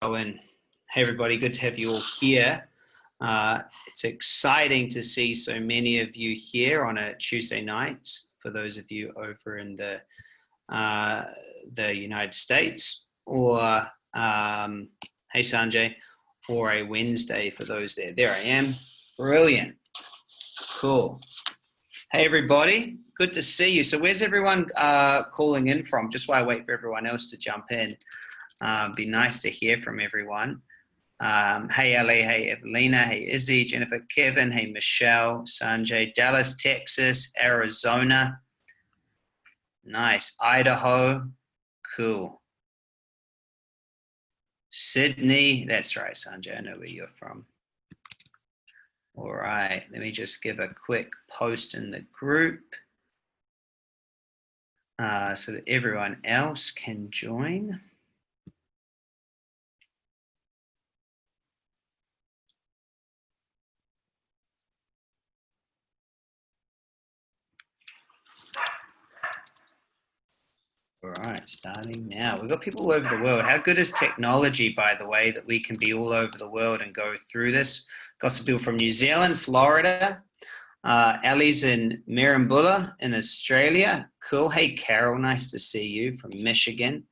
And hey everybody, good to have you all here. It's exciting to see so many of you here on a Tuesday night. For those of you over in the United States, or hey Sanjay, or a Wednesday for those there. There I am. Brilliant. Cool. Hey everybody, good to see you. So where's everyone calling in from? Just while I wait for everyone else to jump in. Be nice to hear from everyone. Hey Ellie, hey Evelina, hey Izzy, Jennifer, Kevin, hey Michelle, Sanjay, Dallas, Texas, Arizona. Nice. Idaho. Cool. Sydney. That's right, Sanjay. I know where you're from. All right. Let me just give a quick post in the group so that everyone else can join. All right, starting now. We've got people all over the world. How good is technology, by the way, that we can be all over the world and go through this? Got some people from New Zealand, Florida. Ellie's in Merimbula in Australia. Cool. Hey, Carol, nice to see you from Michigan.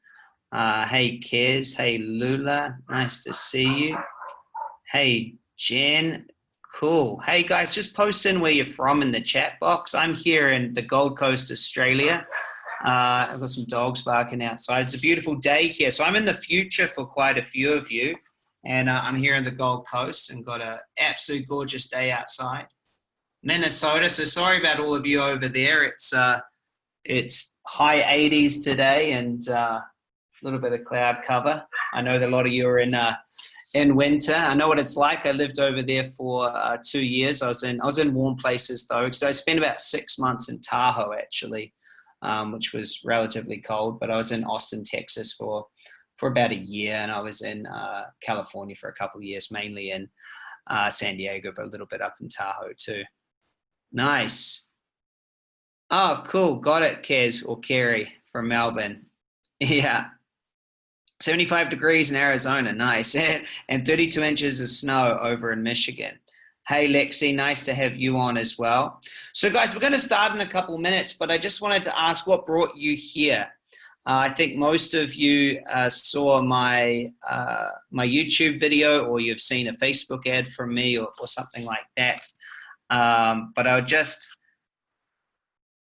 Hey, Kez. Hey, Lula, nice to see you. Hey, Jen. Cool. Hey, guys, just post in where you're from in the chat box. I'm here in the Gold Coast, Australia. I've got some dogs barking outside. It's a beautiful day here. So I'm in the future for quite a few of you. And I'm here in the Gold Coast and got an absolute gorgeous day outside. Minnesota. So sorry about all of you over there. It's high 80s today and a little bit of cloud cover. I know that a lot of you are in winter. I know what it's like. I lived over there for 2 years. I was in warm places though. So I spent about 6 months in Tahoe actually. Which was relatively cold, but I was in Austin, Texas for about a year, and I was in California for a couple of years, mainly in San Diego, but a little bit up in Tahoe too. Nice. Oh, cool. Got it, Kez or Kerry from Melbourne. Yeah. 75 degrees in Arizona. Nice. And 32 inches of snow over in Michigan. Hey, Lexi, nice to have you on as well. So, guys, we're going to start in a couple minutes, but I just wanted to ask what brought you here. I think most of you saw my YouTube video, or you've seen a Facebook ad from me or something like that. But I would just,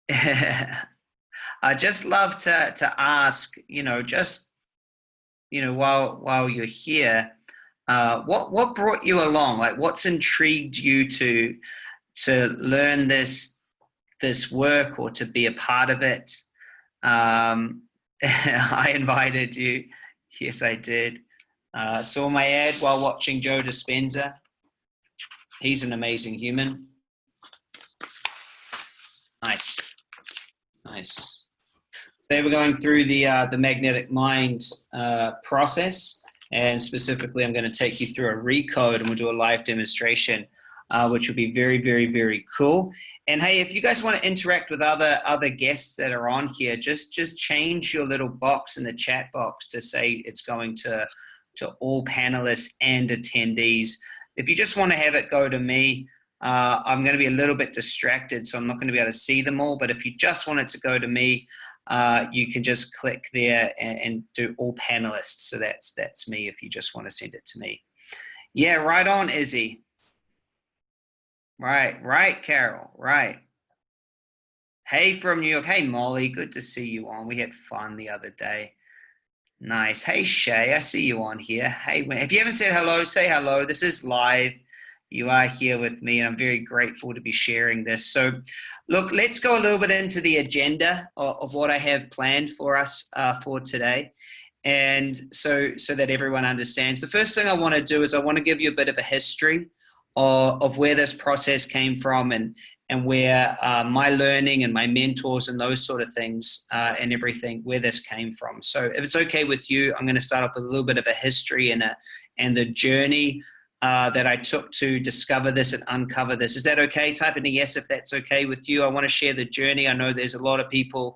I just love to ask, while you're here, what brought you along? Like, what's intrigued you to learn this work or to be a part of it? I invited you. Yes, I did. Saw my ad while watching Joe Dispenza. He's an amazing human. Nice. Today we're going through the magnetic mind process. And specifically, I'm going to take you through a recode and we'll do a live demonstration, which will be very, very, very cool. And hey, if you guys want to interact with other guests that are on here, just change your little box in the chat box to say it's going to all panelists and attendees. If you just want to have it go to me, I'm going to be a little bit distracted, so I'm not going to be able to see them all. But if you just want it to go to me, you can just click there and do all panelists. So that's me if you just want to send it to me. Yeah, right on, Izzy. Right, Carol, right. Hey, from New York. Hey, Molly, good to see you on. We had fun the other day. Nice. Hey, Shay, I see you on here. Hey, if you haven't said hello, say hello. This is live. You are here with me, and I'm very grateful to be sharing this. So, look, let's go a little bit into the agenda of what I have planned for us for today, and so that everyone understands. The first thing I want to do is I want to give you a bit of a history of where this process came from and where my learning and my mentors and those sort of things and everything, where this came from. So if it's okay with you, I'm going to start off with a little bit of a history and the journey that I took to discover this and uncover this. Is that okay? Type in a yes if that's okay with you. I want to share the journey. I know there's a lot of people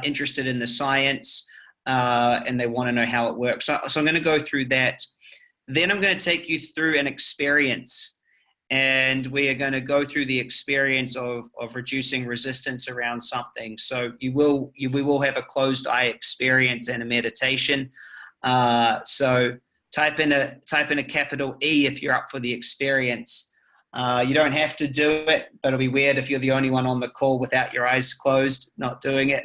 interested in the science and they want to know how it works. So I'm going to go through that. Then I'm going to take you through an experience, and we are going to go through the experience of reducing resistance around something. So we will have a closed eye experience and a meditation. So type in a capital E if you're up for the experience. You don't have to do it, but it'll be weird if you're the only one on the call without your eyes closed, not doing it.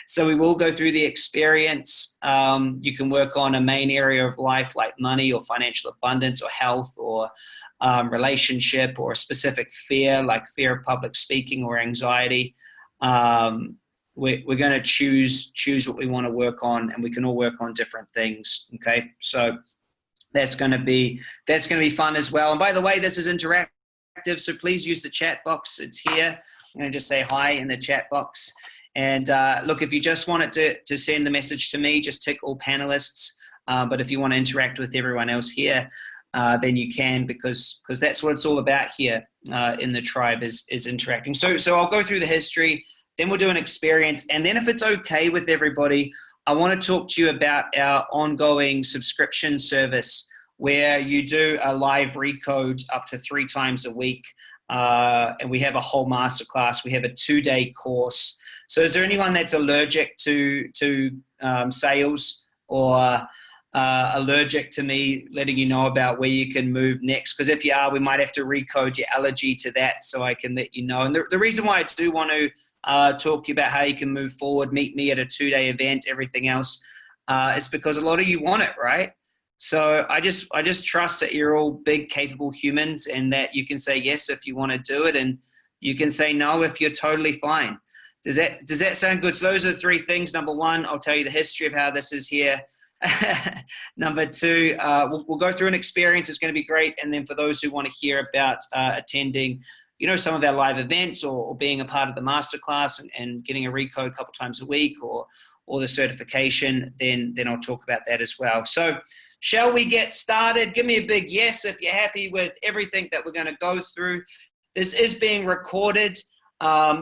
So we will go through the experience. You can work on a main area of life like money or financial abundance or health or relationship, or a specific fear like fear of public speaking or anxiety. We're going to choose what we want to work on, and we can all work on different things. Okay, so that's going to be fun as well. And by the way, this is interactive, so please use the chat box. It's here. I'm going to just say hi in the chat box. And look, if you just want it to send the message to me, just tick all panelists. But if you want to interact with everyone else here, then you can, because that's what it's all about here in the tribe is interacting. So I'll go through the history, then we'll do an experience, and then if it's okay with everybody, I want to talk to you about our ongoing subscription service where you do a live recode up to 3 times a week, and we have a whole masterclass. We have a 2-day course. So is there anyone that's allergic to sales, or allergic to me letting you know about where you can move next? Because if you are, we might have to recode your allergy to that so I can let you know. And the reason why I do want to talk to you about how you can move forward, meet me at a 2-day event, everything else, is because a lot of you want it, right? So I just trust that you're all big, capable humans, and that you can say yes if you want to do it, and you can say no if you're totally fine. Does that sound good? So those are the 3 things. Number 1, I'll tell you the history of how this is here. Number 2, we'll go through an experience. It's going to be great. And then for those who want to hear about attending, some of our live events, or being a part of the masterclass and getting a recode a couple times a week, or the certification, then I'll talk about that as well. So shall we get started? Give me a big yes if you're happy with everything that we're going to go through. This is being recorded.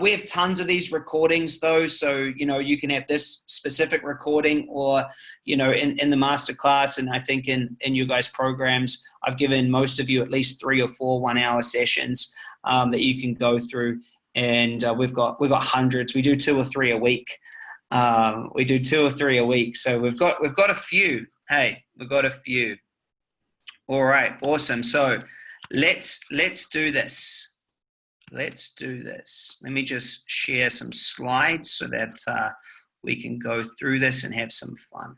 We have tons of these recordings though, so you can have this specific recording, or in the masterclass, and I think in you guys' programs, I've given most of you at least 3 or 4 1-hour sessions that you can go through, and we've got hundreds. We do 2 or 3 a week. So we've got a few. Hey, we've got a few. All right, awesome. So let's do this. Let's do this. Let me just share some slides so that we can go through this and have some fun.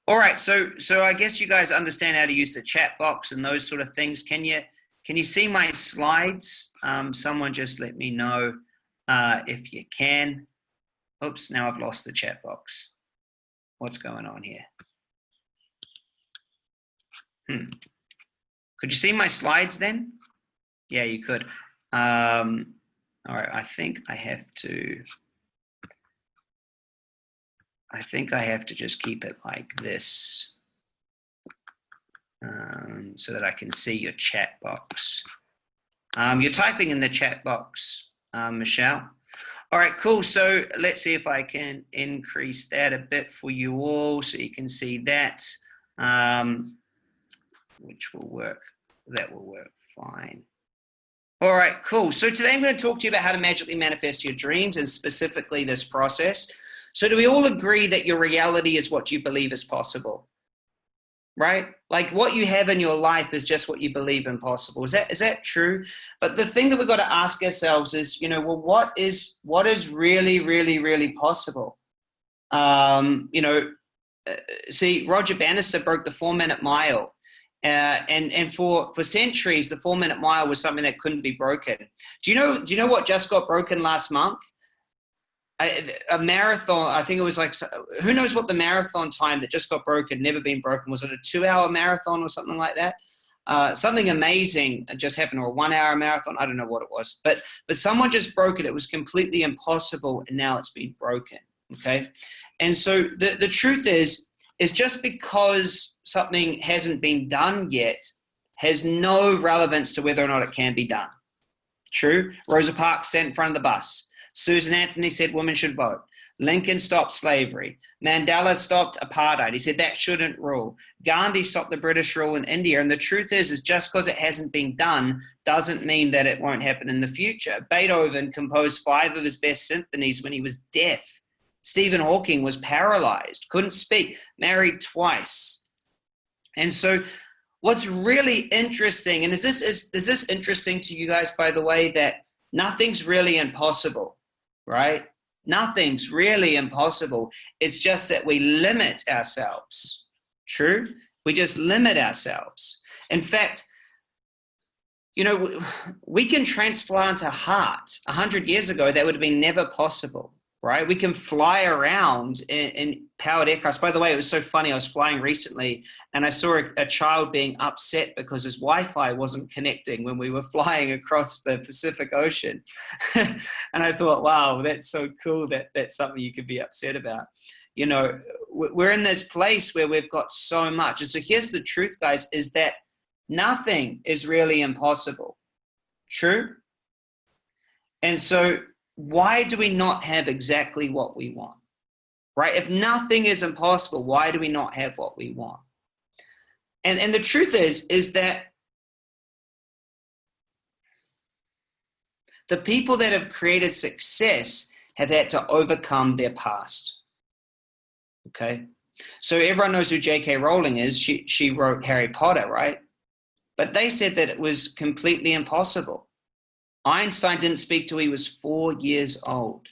All right, so I guess you guys understand how to use the chat box and those sort of things. Can you see my slides? Someone just let me know if you can. Oops, now I've lost the chat box. What's going on here? Could you see my slides then? Yeah, you could. All right, I think I have to just keep it like this, so that I can see your chat box. You're typing in the chat box, Michelle. All right, cool. So let's see if I can increase that a bit for you all so you can see that, which will work. That will work fine. All right, cool. So today I'm going to talk to you about how to magically manifest your dreams, and specifically this process. So do we all agree that your reality is what you believe is possible? Right? Like what you have in your life is just what you believe in possible. Is that true? But the thing that we've got to ask ourselves is, well, what is really, really, really possible? See, Roger Bannister broke the 4-minute mile. And for centuries, the 4-minute mile was something that couldn't be broken. Do you know what just got broken last month? A marathon. I think it was like, who knows what the marathon time that just got broken, never been broken. Was it a 2-hour marathon or something like that? Something amazing just happened, or a 1-hour marathon. I don't know what it was, but someone just broke it. It was completely impossible, and now it's been broken. Okay, and so the truth is just because something hasn't been done yet has no relevance to whether or not it can be done. True. Rosa Parks sat in front of the bus. Susan Anthony said women should vote. Lincoln stopped slavery. Mandela stopped apartheid. He said that shouldn't rule. Gandhi stopped the British rule in India. And the truth is just because it hasn't been done doesn't mean that it won't happen in the future. Beethoven composed 5 of his best symphonies when he was deaf. Stephen Hawking was paralyzed, couldn't speak, married twice. And so what's really interesting, and is this interesting to you guys, by the way, that nothing's really impossible, right? Nothing's really impossible. It's just that we limit ourselves. True? We just limit ourselves. In fact, you know, we can transplant a heart. 100 years ago, that would have been never possible, right? We can fly around in powered aircrafts. By the way, it was so funny. I was flying recently and I saw a child being upset because his Wi-Fi wasn't connecting when we were flying across the Pacific Ocean. And I thought, wow, that's so cool that that's something you could be upset about. You know, we're in this place where we've got so much. And so here's the truth, guys, is that nothing is really impossible. True? And so why do we not have exactly what we want? Right? If nothing is impossible, why do we not have what we want? And the truth is that the people that have created success have had to overcome their past. Okay? So everyone knows who J.K. Rowling is. She wrote Harry Potter, right? But they said that it was completely impossible. Einstein didn't speak till he was 4 years old.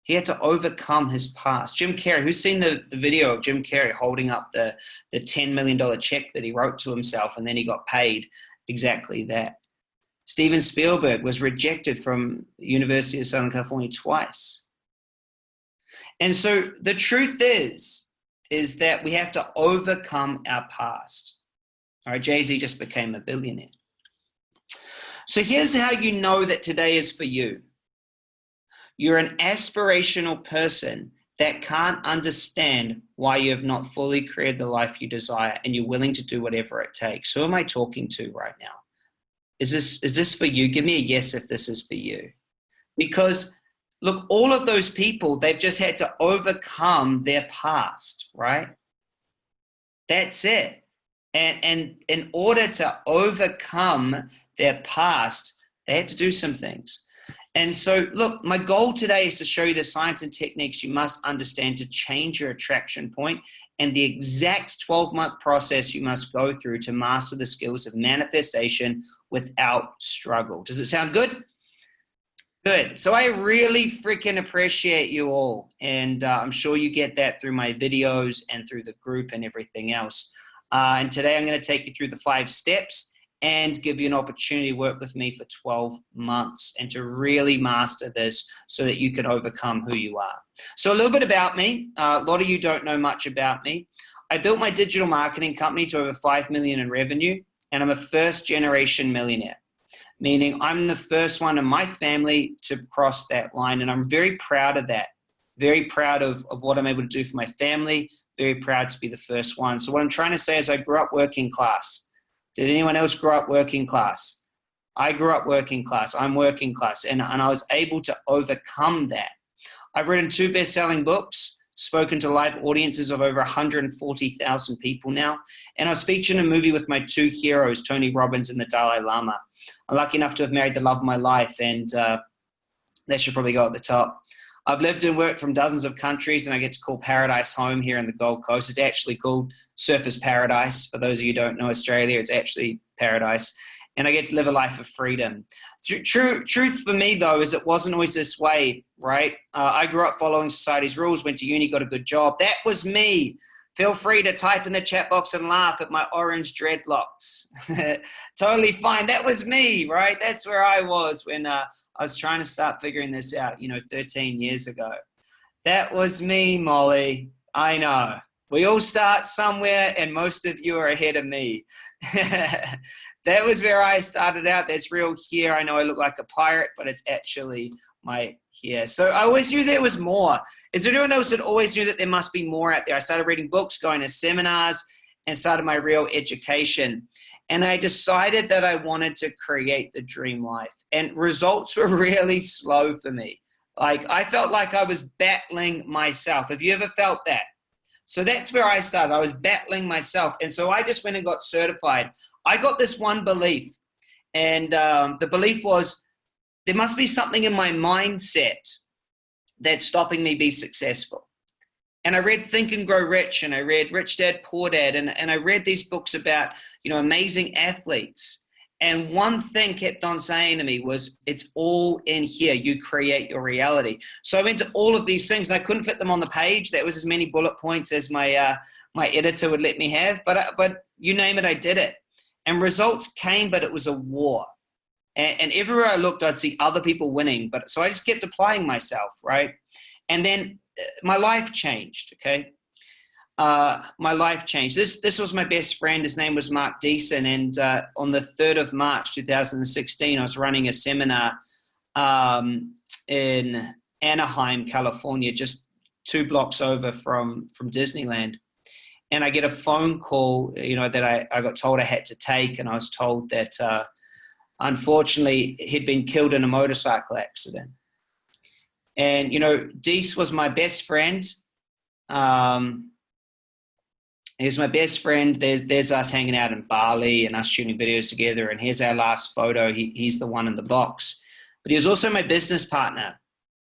He had to overcome his past. Jim Carrey, who's seen the video of Jim Carrey holding up the $10 million check that he wrote to himself and then he got paid exactly that? Steven Spielberg was rejected from the University of Southern California twice. And so the truth is that we have to overcome our past. All right, Jay-Z just became a billionaire. So here's how you know that today is for you. You're an aspirational person that can't understand why you have not fully created the life you desire and you're willing to do whatever it takes. Who am I talking to right now? Is this for you? Give me a yes if this is for you. Because look, all of those people, they've just had to overcome their past, right? That's it. And in order to overcome their past, they had to do some things. And so, look, my goal today is to show you the science and techniques you must understand to change your attraction point and the exact 12-month process you must go through to master the skills of manifestation without struggle. Does it sound good? Good. So I really freaking appreciate you all. And I'm sure you get that through my videos and through the group and everything else. And today I'm going to take you through the 5 steps and give you an opportunity to work with me for 12 months and to really master this so that you can overcome who you are. So a little bit about me. A lot of you don't know much about me. I built my digital marketing company to over 5 million in revenue, and I'm a first-generation millionaire, meaning I'm the first one in my family to cross that line, and I'm very proud of that. Very proud of what I'm able to do for my family. Very proud to be the first one. So what I'm trying to say is I grew up working class. Did anyone else grow up working class? I grew up working class. I'm working class. And I was able to overcome that. I've written 2 best-selling books, spoken to live audiences of over 140,000 people now. And I was featured in a movie with my 2 heroes, Tony Robbins and the Dalai Lama. I'm lucky enough to have married the love of my life, and that should probably go at the top. I've lived and worked from dozens of countries, and I get to call paradise home here in the Gold Coast. It's actually called Surfers Paradise. For those of you who don't know Australia, it's actually paradise. And I get to live a life of freedom. Truth for me, though, is it wasn't always this way, right? I grew up following society's rules, went to uni, got a good job. That was me. Feel free to type in the chat box and laugh at my orange dreadlocks. Totally fine. That was me, right? That's where I was when I was trying to start figuring this out, 13 years ago. That was me, Molly. I know. We all start somewhere, and most of you are ahead of me. That was where I started out. That's real here. I know I look like a pirate, but it's actually my hair. So I always knew there was more. Is there anyone else that always knew that there must be more out there? I started reading books, going to seminars, and started my real education. And I decided that I wanted to create the dream life. And results were really slow for me. Like I felt like I was battling myself. Have you ever felt that? So that's where I started. I was battling myself. And so I just went and got certified. I got this one belief. And the belief was there must be something in my mindset that's stopping me be successful. And I read Think and Grow Rich, and I read Rich Dad, Poor Dad, and I read these books about, amazing athletes. And one thing kept on saying to me was, it's all in here. You create your reality. So I went to all of these things, and I couldn't fit them on the page. That was as many bullet points as my editor would let me have. But you name it, I did it. And results came, but it was a war. And everywhere I looked, I'd see other people winning. So I just kept applying myself, right? And then my life changed, okay? My life changed. This was my best friend. His name was Mark Deason. And on the 3rd of March, 2016, I was running a seminar in Anaheim, California, just 2 blocks over from Disneyland. And I get a phone call, that I got told I had to take. And I was told that, unfortunately, he'd been killed in a motorcycle accident. And, Deese was my best friend. He was my best friend. There's us hanging out in Bali and us shooting videos together. And here's our last photo. He's the one in the box. But he was also my business partner.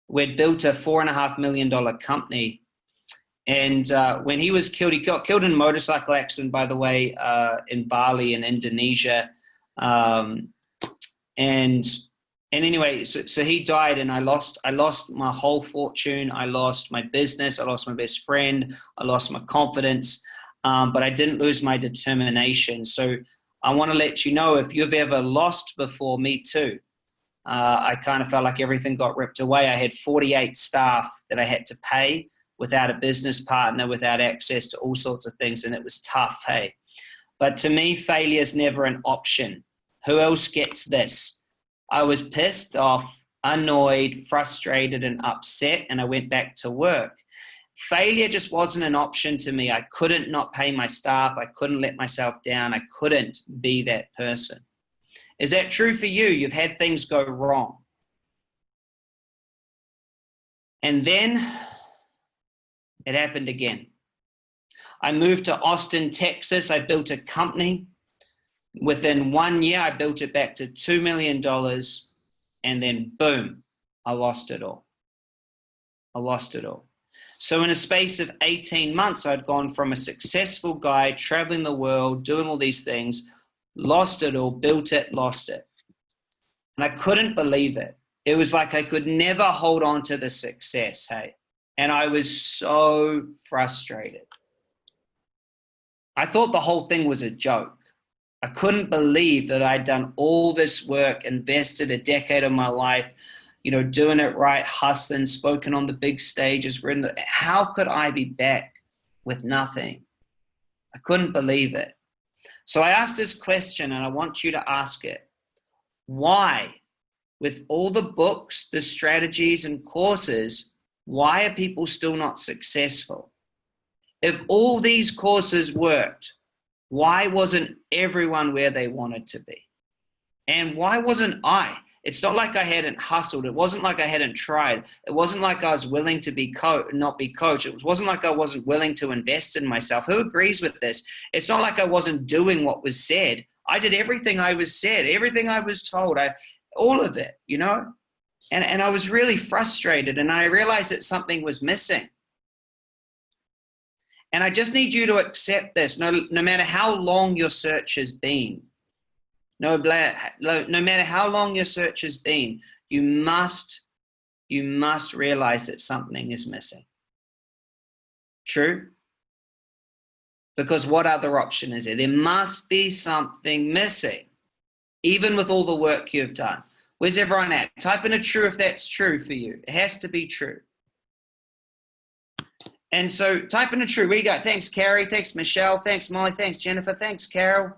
We'd built a $4.5 million company. And when he was killed, he got killed in a motorcycle accident, by the way, in Bali in Indonesia. And anyway, so he died, and I lost my whole fortune. I lost my business. I lost my best friend. I lost my confidence, but I didn't lose my determination. So I want to let you know, if you've ever lost before, me too. I kind of felt like everything got ripped away. I had 48 staff that I had to pay without a business partner, without access to all sorts of things, and it was tough, hey? But to me, failure is never an option. Who else gets this? I was pissed off, annoyed, frustrated, and upset, and I went back to work. Failure just wasn't an option to me. I couldn't not pay my staff. I couldn't let myself down. I couldn't be that person. Is that true for you? You've had things go wrong. And then it happened again. I moved to Austin, Texas. I built a company. Within 1 year, I built it back to $2 million, and then boom, I lost it all. I lost it all. So in a space of 18 months, I'd gone from a successful guy, traveling the world, doing all these things, lost it all, built it, lost it. And I couldn't believe it. It was like I could never hold on to the success, hey? And I was so frustrated. I thought the whole thing was a joke. I couldn't believe that I'd done all this work, invested a decade of my life, doing it right, hustling, spoken on the big stages. How could I be back with nothing? I couldn't believe it. So I asked this question, and I want you to ask it. Why, with all the books, the strategies and courses, why are people still not successful? If all these courses worked, why wasn't everyone where they wanted to be? And why wasn't I? It's not like I hadn't hustled. It wasn't like I hadn't tried. It wasn't like I was willing to be not be coached. It wasn't like I wasn't willing to invest in myself. Who agrees with this? It's not like I wasn't doing what was said. I did everything I was said, everything I was told, all of it, And I was really frustrated, and I realized that something was missing. And I just need you to accept this, no matter how long your search has been. No matter how long your search has been, you must realize that something is missing. True? Because what other option is there? There must be something missing, even with all the work you've done. Where's everyone at? Type in a true if that's true for you. It has to be true. And so type in a true. Where you go? Thanks, Carrie. Thanks, Michelle. Thanks, Molly. Thanks, Jennifer. Thanks, Carol.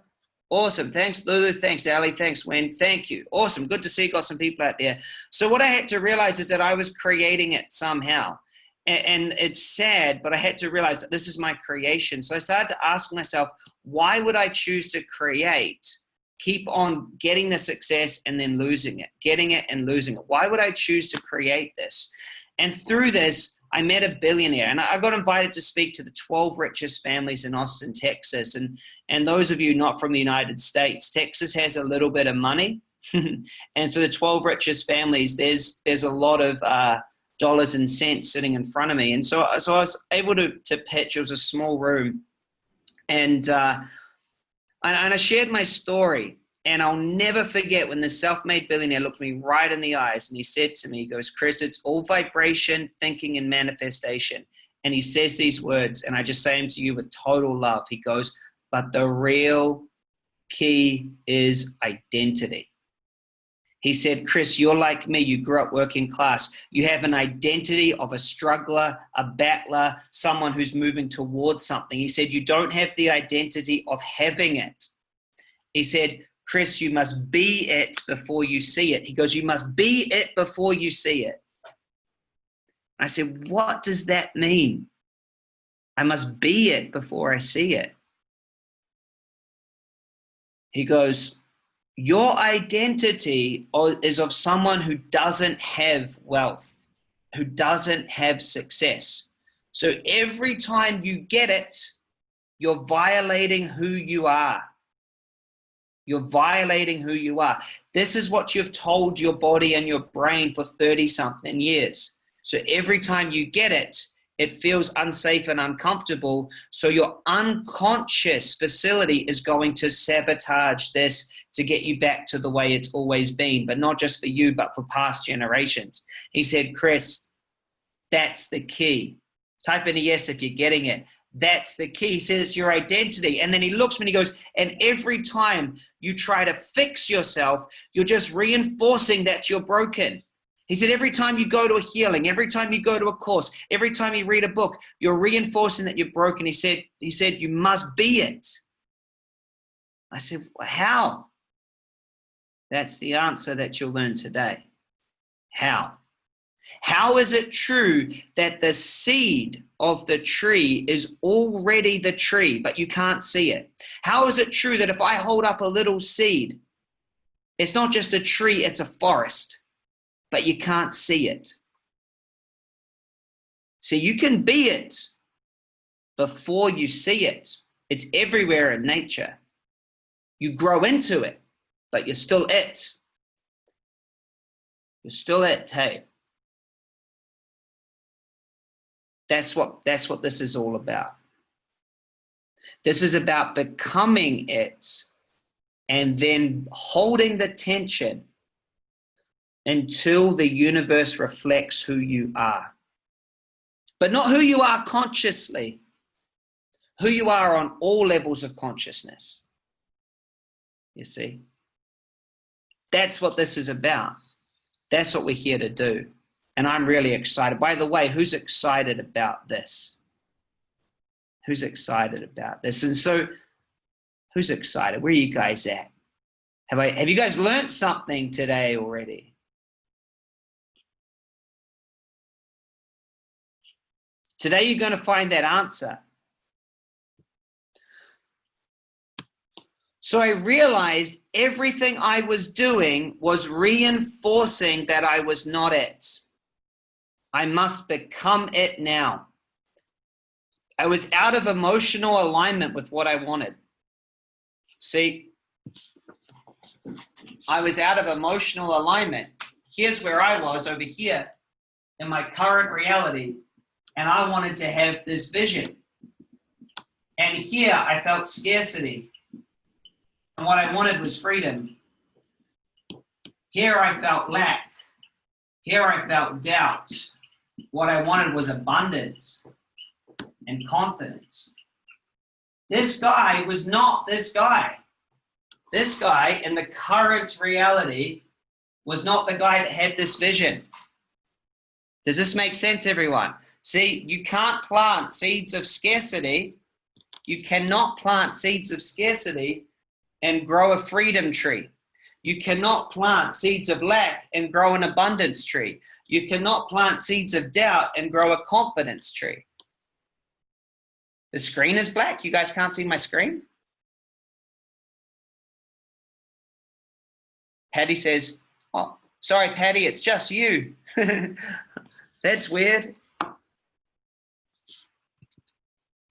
Awesome. Thanks, Lulu. Thanks, Ali. Thanks, Wen. Thank you. Awesome. Good to see you got some people out there. So what I had to realize is that I was creating it somehow. And it's sad, but I had to realize that this is my creation. So I started to ask myself, why would I choose to create keep on getting the success and then losing it, getting it and losing it? Why would I choose to create this? And through this, I met a billionaire, and I got invited to speak to the 12 richest families in Austin, Texas. And those of you not from the United States, Texas has a little bit of money. And so the 12 richest families, there's a lot of dollars and cents sitting in front of me. And so I was able to pitch. It was a small room. And I shared my story. And I'll never forget when the self-made billionaire looked me right in the eyes and he said to me, he goes, Chris, it's all vibration, thinking, and manifestation. And he says these words, and I just say them to you with total love. He goes, but the real key is identity. He said, Chris, you're like me. You grew up working class. You have an identity of a struggler, a battler, someone who's moving towards something. He said, you don't have the identity of having it. He said, Chris, you must be it before you see it. He goes, you must be it before you see it. I said, what does that mean? I must be it before I see it. He goes, your identity is of someone who doesn't have wealth, who doesn't have success. So every time you get it, you're violating who you are. You're violating who you are. This is what you've told your body and your brain for 30-something years. So every time you get it, it feels unsafe and uncomfortable. So your unconscious facility is going to sabotage this to get you back to the way it's always been, but not just for you, but for past generations. He said, Chris, that's the key. Type in a yes if you're getting it. That's the key. He says it's your identity. And then he looks at me and he goes, and every time you try to fix yourself, you're just reinforcing that you're broken. He said, every time you go to a healing, every time you go to a course, every time you read a book, you're reinforcing that you're broken. He said, you must be it. I said, well, how? That's the answer that you'll learn today. How? How is it true that the seed of the tree is already the tree, but you can't see it? How is it true that if I hold up a little seed, it's not just a tree, it's a forest, but you can't see it? See, you can be it before you see it. It's everywhere in nature. You grow into it, but you're still it. You're still it, hey. That's what this is all about. This is about becoming it and then holding the tension until the universe reflects who you are. But not who you are consciously, who you are on all levels of consciousness. You see? That's what this is about. That's what we're here to do. And I'm really excited. By the way, who's excited about this? Who's excited about this? And so, who's excited? Where are you guys at? Have you guys learned something today already? Today you're going to find that answer. So I realized everything I was doing was reinforcing that I was not it. I must become it now. I was out of emotional alignment with what I wanted. See, I was out of emotional alignment. Here's where I was over here in my current reality, and I wanted to have this vision. And here I felt scarcity, and what I wanted was freedom. Here I felt lack. Here I felt doubt. What I wanted was abundance and confidence. This guy was not this guy. This guy in the current reality was not the guy that had this vision. Does this make sense, everyone? See, you can't plant seeds of scarcity. You cannot plant seeds of scarcity and grow a freedom tree. You cannot plant seeds of lack and grow an abundance tree. You cannot plant seeds of doubt and grow a confidence tree. The screen is black. You guys can't see my screen? Patty says, oh, sorry, Patty, it's just you. That's weird. Oh,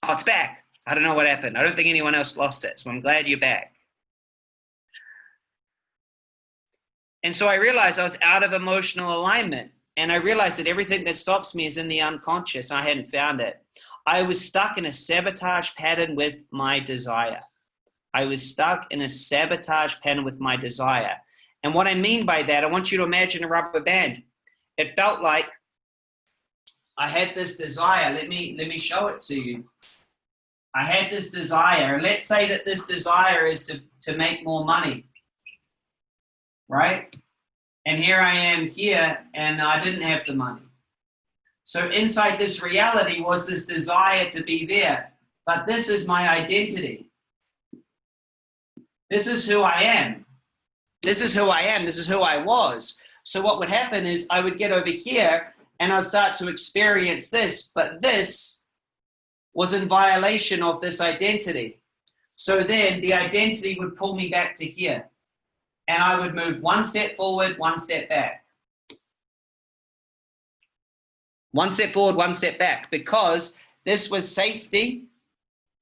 it's back. I don't know what happened. I don't think anyone else lost it, so I'm glad you're back. And so I realized I was out of emotional alignment. And I realized that everything that stops me is in the unconscious. I hadn't found it. I was stuck in a sabotage pattern with my desire. I was stuck in a sabotage pattern with my desire. And what I mean by that, I want you to imagine a rubber band. It felt like I had this desire. Let me show it to you. I had this desire. And let's say that this desire is to make more money. Right? And here I am here, and I didn't have the money. So inside this reality was this desire to be there. But this is my identity. This is who I am. This is who I am. This is who I was. So what would happen is I would get over here, and I'd start to experience this. But this was in violation of this identity. So then the identity would pull me back to here. And I would move one step forward, one step back. One step forward, one step back, because this was safety.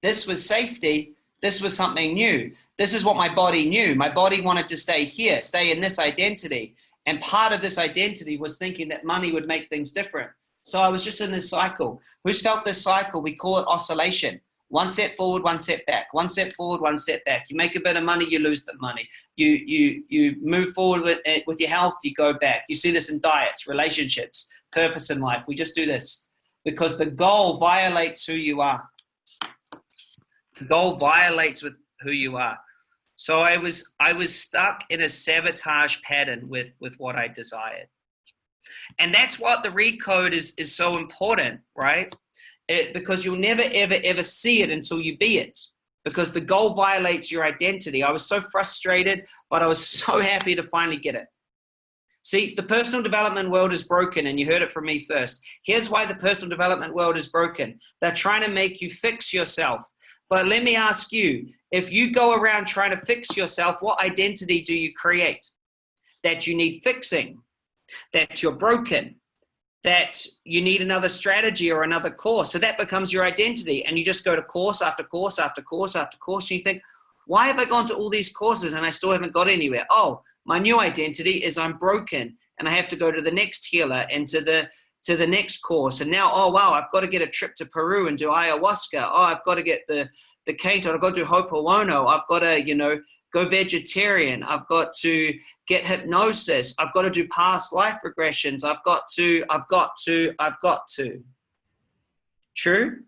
This was safety. This was something new. This is what my body knew. My body wanted to stay here, stay in this identity. And part of this identity was thinking that money would make things different. So I was just in this cycle. Who's felt this cycle? We call it oscillation. One step forward, one step back. One step forward, one step back. You make a bit of money, you lose the money. You move forward with your health, you go back. You see this in diets, relationships, purpose in life. We just do this because the goal violates who you are. The goal violates with who you are. So I was stuck in a sabotage pattern with what I desired. And that's what the recode is so important, right? Because you'll never, ever, ever see it until you be it. Because the goal violates your identity. I was so frustrated, but I was so happy to finally get it. See, the personal development world is broken, and you heard it from me first. Here's why the personal development world is broken. They're trying to make you fix yourself. But let me ask you, if you go around trying to fix yourself, what identity do you create? That you need fixing, that you're broken, that you need another strategy or another course. So that becomes your identity. And you just go to course after course after course after course. And you think, why have I gone to all these courses and I still haven't got anywhere? Oh, my new identity is I'm broken and I have to go to the next healer and to the next course. And now, oh, wow, I've got to get a trip to Peru and do ayahuasca. Oh, I've got to get the Kato. I've got to do Ho'oponopono. I've got to, go vegetarian. I've got to get hypnosis. I've got to do past life regressions. I've got to. True?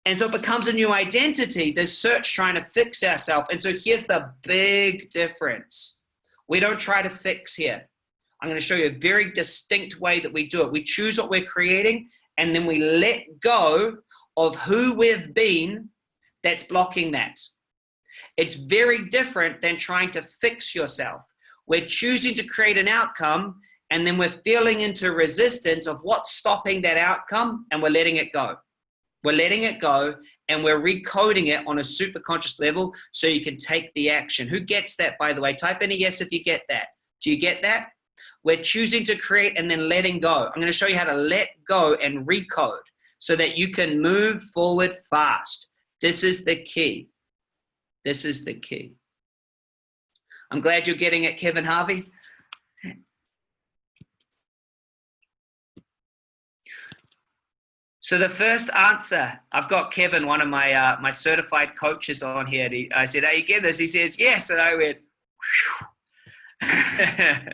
And so it becomes a new identity, this search trying to fix ourselves. And so here's the big difference. We don't try to fix here. I'm going to show you a very distinct way that we do it. We choose what we're creating, and then we let go of who we've been that's blocking that. It's very different than trying to fix yourself. We're choosing to create an outcome, and then we're feeling into resistance of what's stopping that outcome, and we're letting it go. We're letting it go, and we're recoding it on a super conscious level so you can take the action. Who gets that, by the way? Type in a yes if you get that. Do you get that? We're choosing to create and then letting go. I'm going to show you how to let go and recode so that you can move forward fast. This is the key. This is the key. I'm glad you're getting it, Kevin Harvey. So the first answer, I've got Kevin, one of my my certified coaches on here. I said, "Hey, you get this?" He says, "Yes." And I went, whew.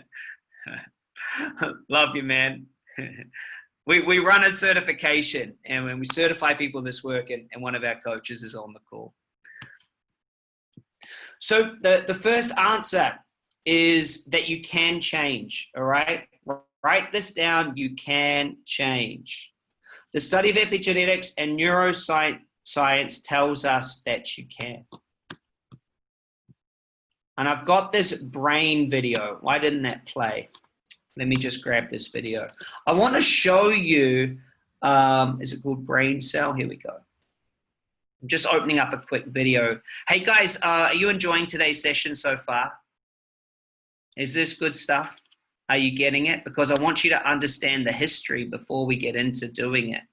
Love you, man. We run a certification, and when we certify people in this work, and one of our coaches is on the call. So the first answer is that you can change, all right? Write this down, you can change. The study of epigenetics and neuroscience tells us that you can. And I've got this brain video. Why didn't that play? Let me just grab this video. I want to show you, is it called Brain Cell? Here we go. I'm just opening up a quick video. Hey guys, are you enjoying today's session so far? Is this good stuff? Are you getting it? Because I want you to understand the history before we get into doing it.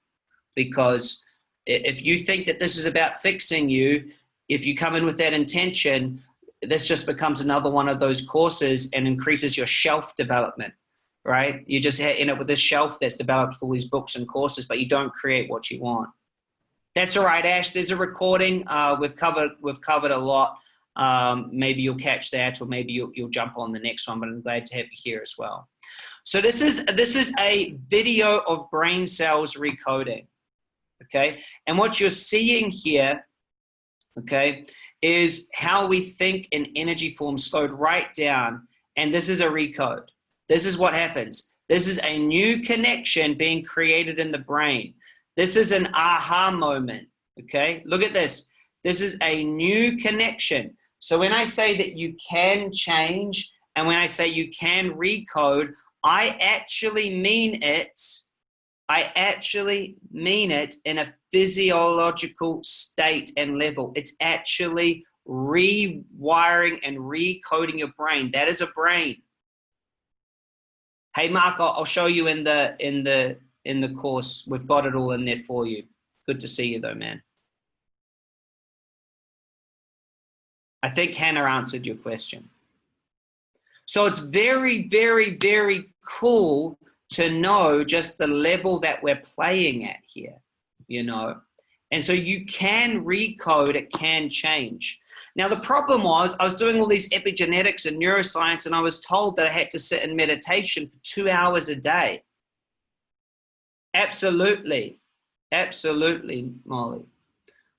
Because if you think that this is about fixing you, if you come in with that intention, this just becomes another one of those courses and increases your shelf development, right? You just end up with this shelf that's developed with all these books and courses, but you don't create what you want. That's all right, Ash. There's a recording. We've covered a lot. Maybe you'll catch that, or maybe you'll jump on the next one, but I'm glad to have you here as well. So this is a video of brain cells recoding, okay? And what you're seeing here, okay, is how we think in energy form slowed right down, and this is a recode. This is what happens. This is a new connection being created in the brain. This is an aha moment, okay? Look at this. This is a new connection. So when I say that you can change, and when I say you can recode, I actually mean it. I actually mean it in a physiological state and level. It's actually rewiring and recoding your brain. That is a brain. Hey, Mark, I'll show you in the course. We've got it all in there for you. Good to see you though, man. I think Hannah answered your question. So it's very, very, very cool to know just the level that we're playing at here, you know. And so you can recode, it can change. Now the problem was I was doing all these epigenetics and neuroscience, and I was told that I had to sit in meditation for 2 hours a day. Absolutely, absolutely, Molly.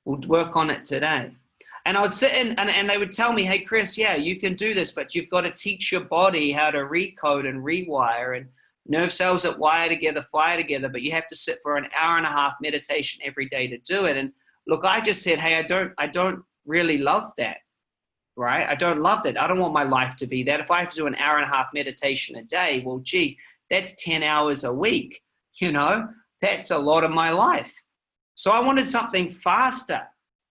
We'll work on it today. And I would sit in, and they would tell me, hey, Chris, yeah, you can do this, but you've got to teach your body how to recode and rewire, and nerve cells that wire together, fire together, but you have to sit for an hour and a half meditation every day to do it. And look, I just said, hey, I don't really love that, right? I don't love that. I don't want my life to be that. If I have to do an hour and a half meditation a day, well, gee, that's 10 hours a week, you know? That's a lot of my life. So I wanted something faster.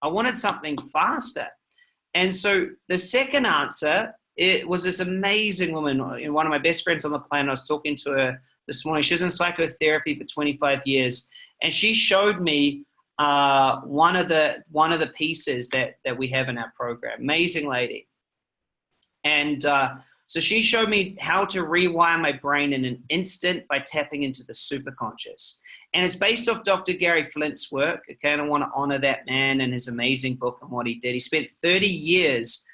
I wanted something faster. And so the second answer, it was this amazing woman, one of my best friends on the planet. I was talking to her this morning. She was in psychotherapy for 25 years. And she showed me one of the pieces that we have in our program. Amazing lady. And so she showed me how to rewire my brain in an instant by tapping into the superconscious. And it's based off Dr. Gary Flint's work. Okay, and I want to honor that man and his amazing book and what he did. He spent 30 years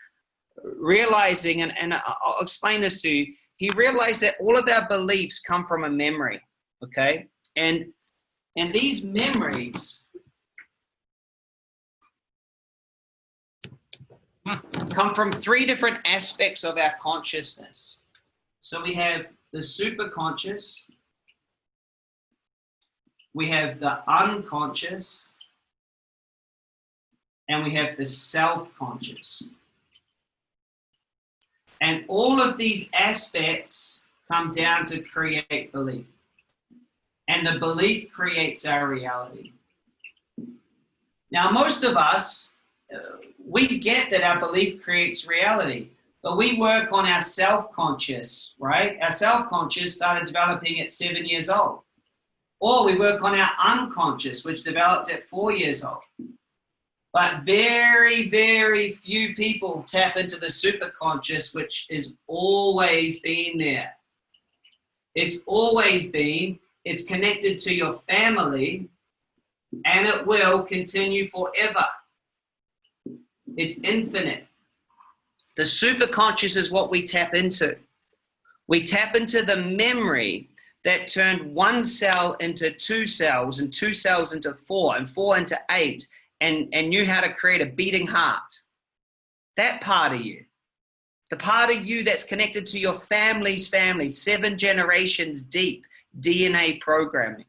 realizing, and I'll explain this to you, he realized that all of our beliefs come from a memory, okay? And these memories come from 3 different aspects of our consciousness. So we have the superconscious, we have the unconscious, and we have the self-conscious. And all of these aspects come down to create belief. And the belief creates our reality. Now, most of us, we get that our belief creates reality, but we work on our self-conscious, right? Our self-conscious started developing at 7 years old. Or we work on our unconscious, which developed at 4 years old. But very, very few people tap into the superconscious, which has always been there. It's always been. It's connected to your family, and it will continue forever. It's infinite. The superconscious is what we tap into. We tap into the memory that turned 1 cell into 2 cells, and 2 cells into 4, and 4 into 8, and knew how to create a beating heart. That part of you. The part of you that's connected to your family's family, 7 generations deep, DNA programming.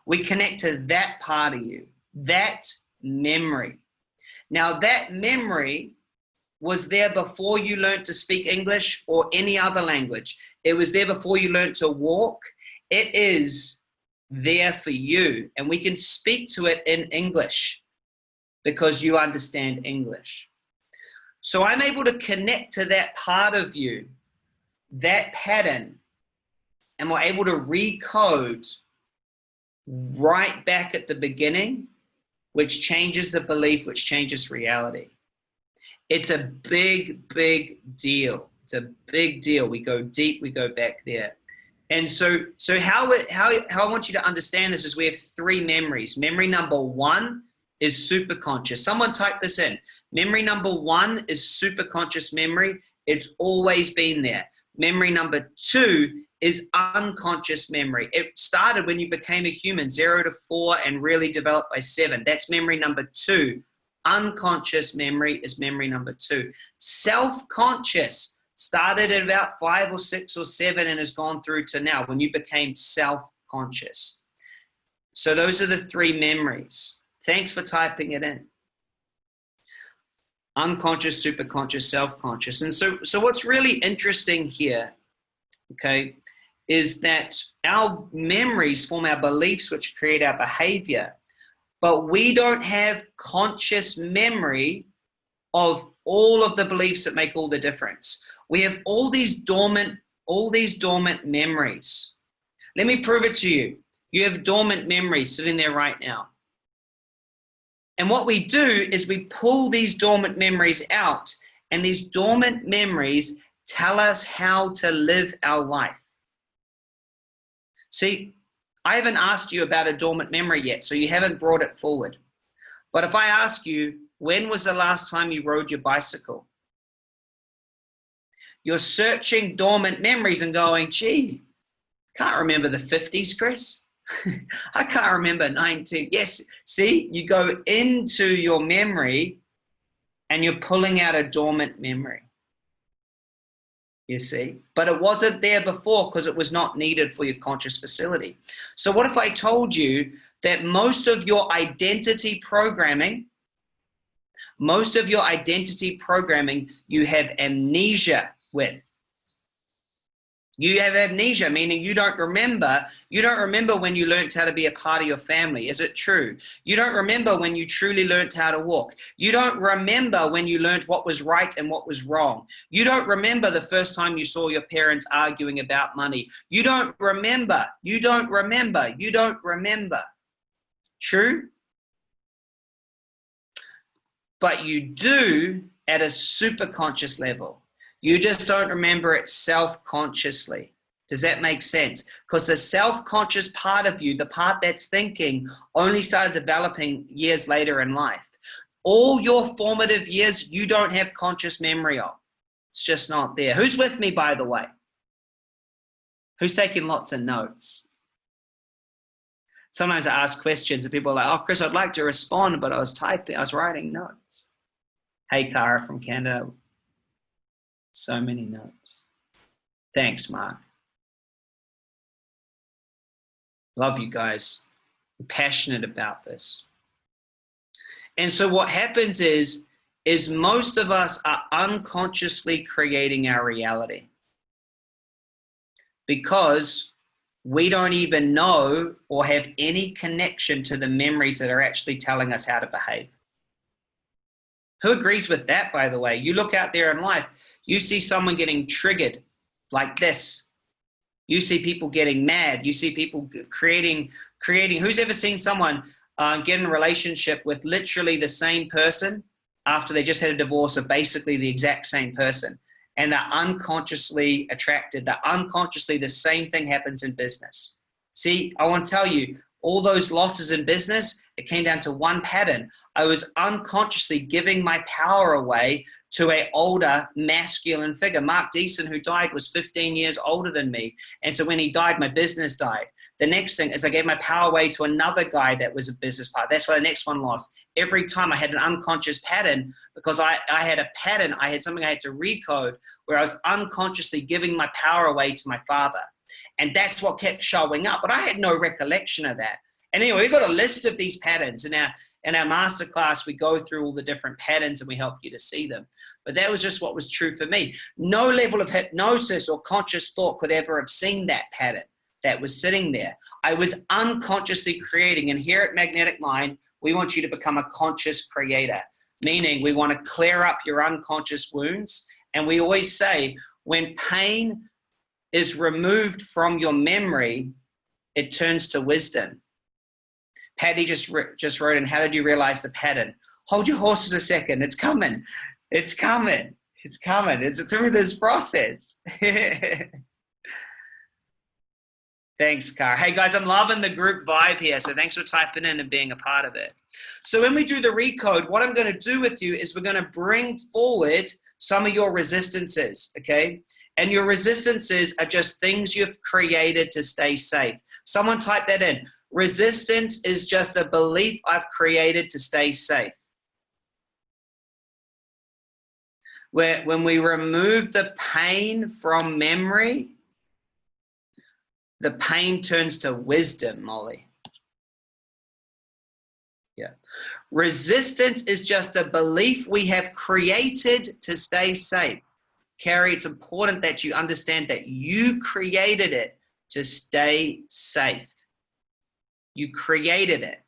We connect to that part of you, that memory. Now that memory was there before you learned to speak English or any other language. It was there before you learned to walk. It is there for you. And we can speak to it in English because you understand English. So I'm able to connect to that part of you that pattern and we're able to recode right back at the beginning, which changes the belief, which changes reality. It's a big, big deal. It's a big deal. We go deep, we go back there. And so how I want you to understand this is we have three memories. Memory number one is superconscious. Someone type this in. Memory number one is superconscious memory. It's always been there. Memory number two is unconscious memory. It started when you became a human, 0 to 4, and really developed by 7. That's memory number two. Unconscious memory is memory number two. Self-conscious started at about 5 or 6 or 7 and has gone through to now when you became self-conscious. So those are the three memories. Thanks for typing it in. Unconscious, superconscious, self-conscious. And so what's really interesting here, okay, is that our memories form our beliefs, which create our behavior, but we don't have conscious memory of all of the beliefs that make all the difference. We have all these dormant memories. Let me prove it to you. You have dormant memories sitting there right now. And what we do is we pull these dormant memories out, and these dormant memories tell us how to live our life. See, I haven't asked you about a dormant memory yet, so you haven't brought it forward. But if I ask you, when was the last time you rode your bicycle? You're searching dormant memories and going, gee, can't remember the 50s, Chris. I can't remember 19. Yes, see, you go into your memory and you're pulling out a dormant memory. You see, but it wasn't there before because it was not needed for your conscious facility. So what if I told you that most of your identity programming, you have amnesia with. You have amnesia, meaning you don't remember when you learned how to be a part of your family. Is it true? You don't remember when you truly learned how to walk. You don't remember when you learned what was right and what was wrong. You don't remember the first time you saw your parents arguing about money. You don't remember. True? But you do at a superconscious level. You just don't remember it self-consciously. Does that make sense? Because the self-conscious part of you, the part that's thinking, only started developing years later in life. All your formative years, you don't have conscious memory of. It's just not there. Who's with me, by the way? Who's taking lots of notes? Sometimes I ask questions and people are like, oh, Chris, I'd like to respond, but I was writing notes. Hey, Cara from Canada. So many notes. Thanks, Mark. Love you guys. I'm passionate about this. And so what happens is most of us are unconsciously creating our reality because we don't even know or have any connection to the memories that are actually telling us how to behave. Who agrees with that, by the way? You look out there in life, you see someone getting triggered like this. You see people getting mad. You see people creating. Who's ever seen someone get in a relationship with literally the same person after they just had a divorce of basically the exact same person? And they're unconsciously attracted. They're unconsciously, the same thing happens in business. See, I want to tell you, all those losses in business, it came down to one pattern. I was unconsciously giving my power away to an older masculine figure. Mark Deason, who died, was 15 years older than me. And so when he died, my business died. The next thing is I gave my power away to another guy that was a business partner. That's why the next one lost. Every time I had an unconscious pattern because I had a pattern. I had something I had to recode where I was unconsciously giving my power away to my father. And that's what kept showing up. But I had no recollection of that. And anyway, we've got a list of these patterns. In our masterclass, we go through all the different patterns and we help you to see them. But that was just what was true for me. No level of hypnosis or conscious thought could ever have seen that pattern that was sitting there. I was unconsciously creating. And here at Magnetic Mind, we want you to become a conscious creator, meaning we want to clear up your unconscious wounds. And we always say, when pain is removed from your memory, it turns to wisdom. Patty just wrote in, how did you realize the pattern? Hold your horses a second. It's coming. It's coming. It's coming. It's through this process. Thanks, Cara. Hey, guys, I'm loving the group vibe here, so thanks for typing in and being a part of it. So when we do the recode, what I'm going to do with you is we're going to bring forward some of your resistances, okay? And your resistances are just things you've created to stay safe. Someone type that in. Resistance is just a belief I've created to stay safe. When we remove the pain from memory, the pain turns to wisdom, Molly. Yeah. Resistance is just a belief we have created to stay safe. Carrie, it's important that you understand that you created it to stay safe. You created it.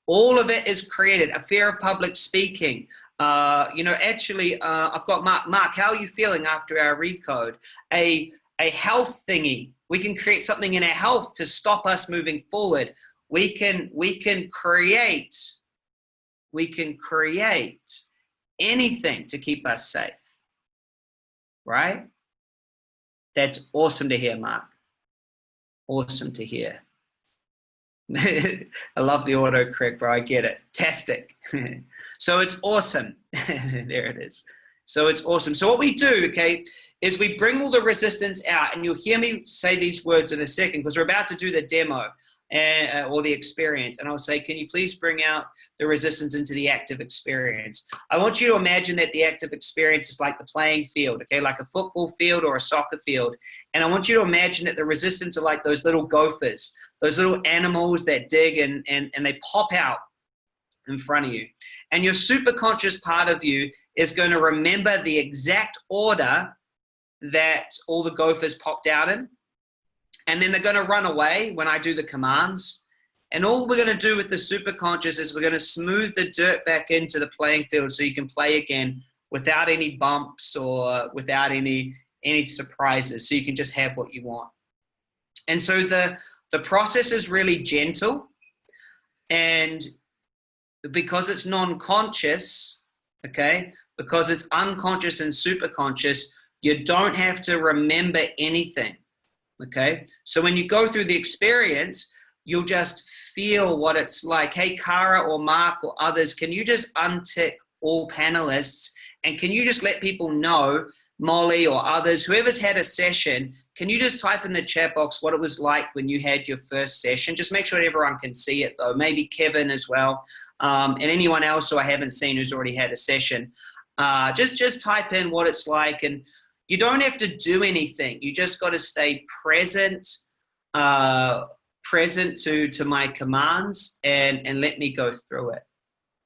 All of it is created. A fear of public speaking. Actually, I've got Mark. Mark, how are you feeling after our recode? A health thingy. We can create something in our health to stop us moving forward. We can create anything to keep us safe. Right? That's awesome to hear, Mark. Awesome to hear. I love the autocorrect, bro. I get it. Tastic. So it's awesome. There it is. So it's awesome. So what we do, okay, is we bring all the resistance out, and you'll hear me say these words in a second because we're about to do the demo or the experience. And I'll say, can you please bring out the resistance into the active experience? I want you to imagine that the active experience is like the playing field, okay, like a football field or a soccer field. And I want you to imagine that the resistance are like those little gophers, those little animals that dig and they pop out in front of you. And your superconscious part of you is going to remember the exact order that all the gophers popped out in. And then they're going to run away when I do the commands. And all we're going to do with the superconscious is we're going to smooth the dirt back into the playing field so you can play again without any bumps or without any surprises. So you can just have what you want. And so the process is really gentle. And because it's non-conscious, okay, because it's unconscious and superconscious, you don't have to remember anything, okay? So when you go through the experience, you'll just feel what it's like. Hey, Cara or Mark or others, can you just untick all panelists and can you just let people know, Molly or others, whoever's had a session, can you just type in the chat box what it was like when you had your first session? Just make sure everyone can see it though, maybe Kevin as well. And anyone else who I haven't seen who's already had a session. Just type in what it's like, and you don't have to do anything. You just got to stay present, present to my commands, and let me go through it,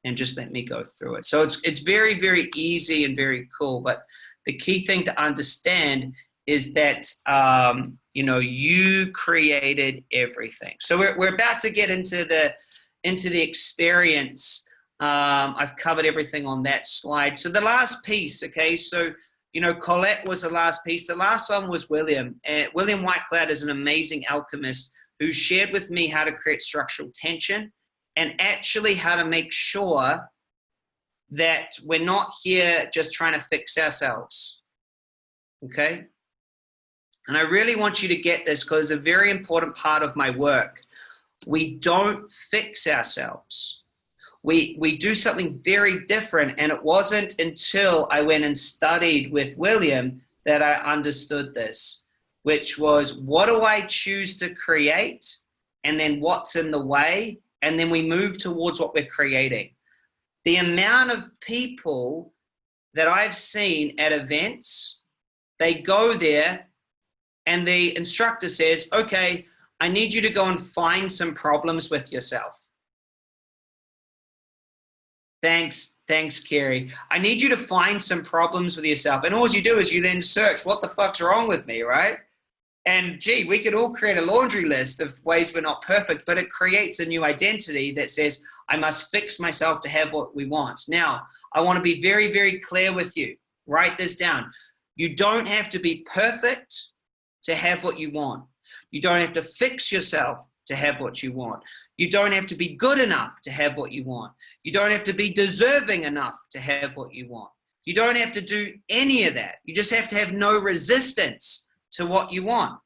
and just let me go through it. So it's very, very easy and very cool. But the key thing to understand is that you created everything. So we're about to get into the experience. I've covered everything on that slide. So the last piece, okay, so, Colette was the last piece. The last one was William. William Whitecloud is an amazing alchemist who shared with me how to create structural tension and actually how to make sure that we're not here just trying to fix ourselves, okay? And I really want you to get this because it's a very important part of my work. We don't fix ourselves. We do something very different, and it wasn't until I went and studied with William that I understood this, which was what do I choose to create, and then what's in the way, and then we move towards what we're creating. The amount of people that I've seen at events, they go there and the instructor says, okay, I need you to go and find some problems with yourself. Thanks, Kerry. I need you to find some problems with yourself. And all you do is you then search, what the fuck's wrong with me, right? And gee, we could all create a laundry list of ways we're not perfect, but it creates a new identity that says, I must fix myself to have what we want. Now, I want to be very, very clear with you. Write this down. You don't have to be perfect to have what you want. You don't have to fix yourself to have what you want. You don't have to be good enough to have what you want. You don't have to be deserving enough to have what you want. You don't have to do any of that. You just have to have no resistance to what you want.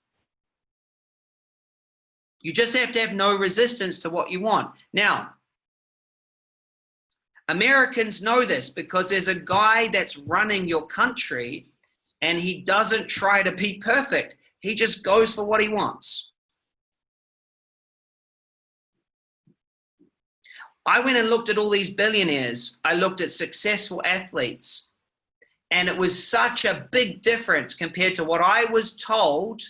You just have to have no resistance to what you want. Now, Americans know this because there's a guy that's running your country and he doesn't try to be perfect. He just goes for what he wants. I went and looked at all these billionaires. I looked at successful athletes, and it was such a big difference compared to what I was told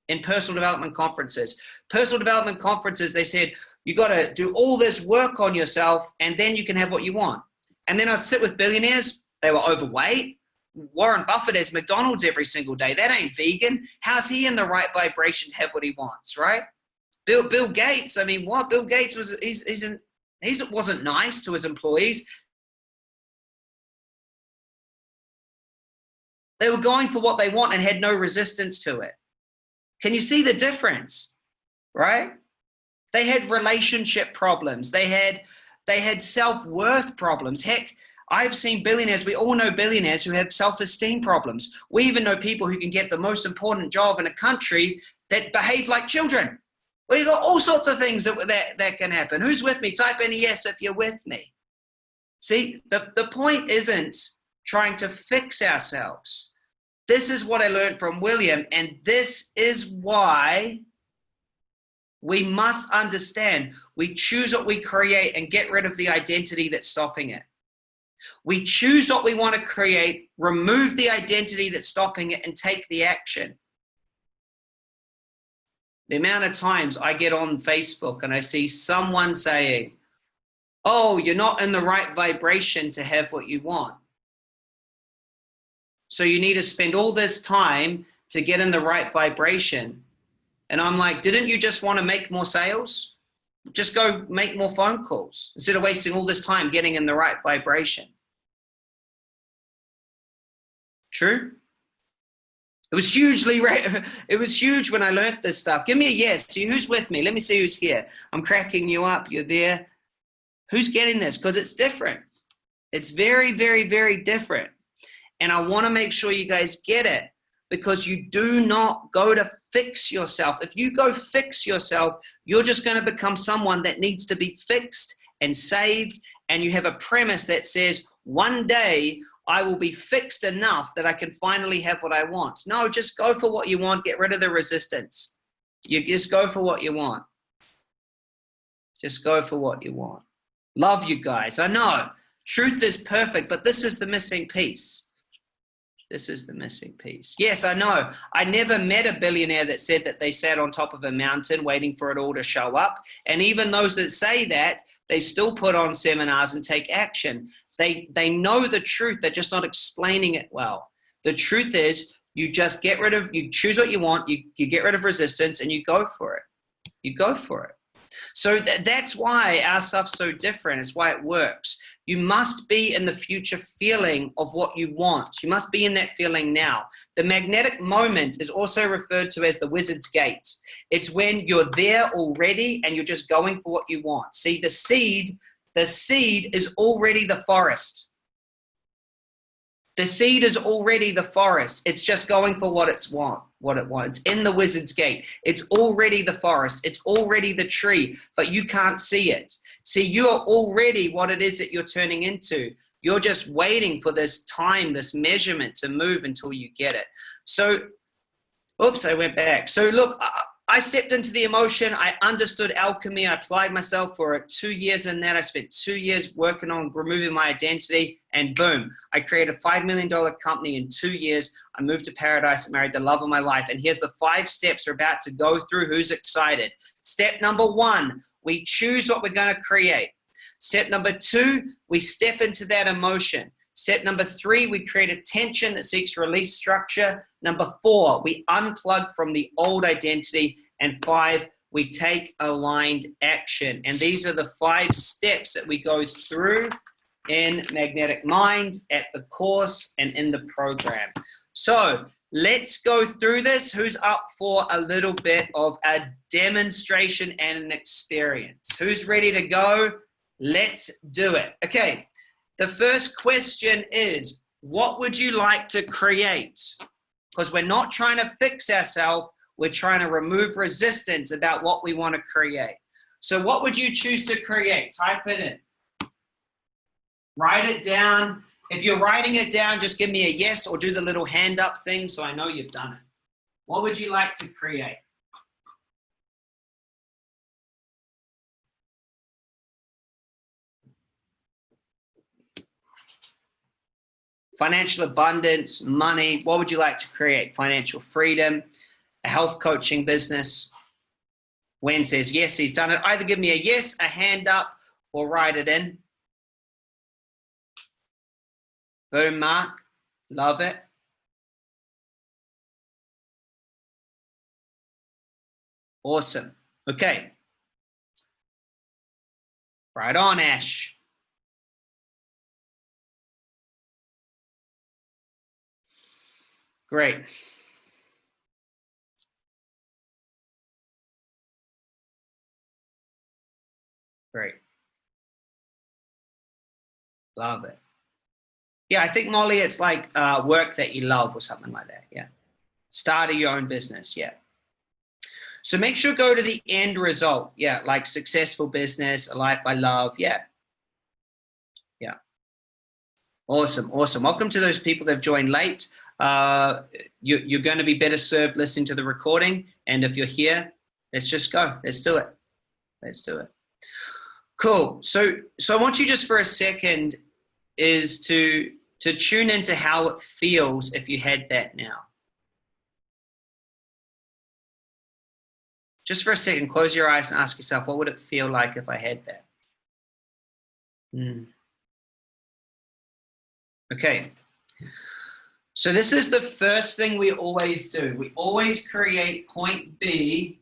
in personal development conferences. Personal development conferences, they said, you got to do all this work on yourself and then you can have what you want. And then I'd sit with billionaires. They were overweight. Warren Buffett has McDonald's every single day. That ain't vegan. How's he in the right vibration to have what he wants, right? Bill Gates, I mean, what? Bill Gates he wasn't nice to his employees. They were going for what they want and had no resistance to it. Can you see the difference, right? They had relationship problems. They had self-worth problems. Heck, I've seen billionaires, we all know billionaires who have self-esteem problems. We even know people who can get the most important job in a country that behave like children. We've got all sorts of things that can happen. Who's with me? Type in a yes if you're with me. See, the point isn't trying to fix ourselves. This is what I learned from William, and this is why we must understand we choose what we create and get rid of the identity that's stopping it. We choose what we want to create, remove the identity that's stopping it, and take the action. The amount of times I get on Facebook and I see someone saying, oh, you're not in the right vibration to have what you want. So you need to spend all this time to get in the right vibration. And I'm like, didn't you just want to make more sales? Just go make more phone calls instead of wasting all this time getting in the right vibration. True? It was huge when I learned this stuff. Give me a yes. See who's with me. Let me see who's here. I'm cracking you up. You're there. Who's getting this? Because it's different. It's very, very, very different. And I want to make sure you guys get it, because you do not go to fix yourself. If you go fix yourself, you're just going to become someone that needs to be fixed and saved. And you have a premise that says, one day I will be fixed enough that I can finally have what I want. No, just go for what you want. Get rid of the resistance. You just go for what you want. Just go for what you want. Love you guys. I know truth is perfect, but this is the missing piece. This is the missing piece. Yes, I know. I never met a billionaire that said that they sat on top of a mountain waiting for it all to show up. And even those that say that, they still put on seminars and take action. They know the truth. They're just not explaining it well. The truth is you just you choose what you want, you get rid of resistance, and you go for it. You go for it. So that's why our stuff's so different. It's why it works. You must be in the future feeling of what you want. You must be in that feeling now. The magnetic moment is also referred to as the wizard's gate. It's when you're there already and you're just going for what you want. See, the seed is already the forest. The seed is already the forest. It's just going for what it wants. It's in the wizard's gate. It's already the forest. It's already the tree, but you can't see it. See, you are already what it is that you're turning into. You're just waiting for this time, this measurement to move until you get it. So, oops, I went back. So look, I stepped into the emotion. I understood alchemy. I applied myself for 2 years in that. I spent 2 years working on removing my identity, and boom, I created a $5 million company in 2 years. I moved to paradise and married the love of my life. And here's the 5 steps we're about to go through. Who's excited? Step number 1, we choose what we're going to create. Step number 2, we step into that emotion. Step number 3, we create a tension that seeks release structure. Number 4, we unplug from the old identity. And 5, we take aligned action. And these are the 5 steps that we go through in Magnetic Mind, at the course, and in the program. So let's go through this. Who's up for a little bit of a demonstration and an experience? Who's ready to go? Let's do it. Okay, the first question is, what would you like to create? Because we're not trying to fix ourselves, we're trying to remove resistance about what we want to create. So what would you choose to create? Type it in. Write it down. If you're writing it down, just give me a yes or do the little hand up thing so I know you've done it. What would you like to create? Financial abundance, money. What would you like to create? Financial freedom, a health coaching business. Wen says yes, he's done it. Either give me a yes, a hand up, or write it in. Boom, Mark. Love it. Awesome. Okay. Right on, Ash. Great. Great. Love it. Yeah, I think, Molly, it's like work that you love or something like that. Yeah. Starting your own business. Yeah. So make sure go to the end result. Yeah, like successful business, a life I love. Yeah. Yeah. Awesome. Awesome. Welcome to those people that have joined late. You're going to be better served listening to the recording. And if you're here, let's just go. Let's do it. Let's do it. Cool. So I want you just for a second is to tune into how it feels if you had that now. Just for a second, close your eyes and ask yourself, what would it feel like if I had that? Okay. So this is the first thing we always do. We always create point B,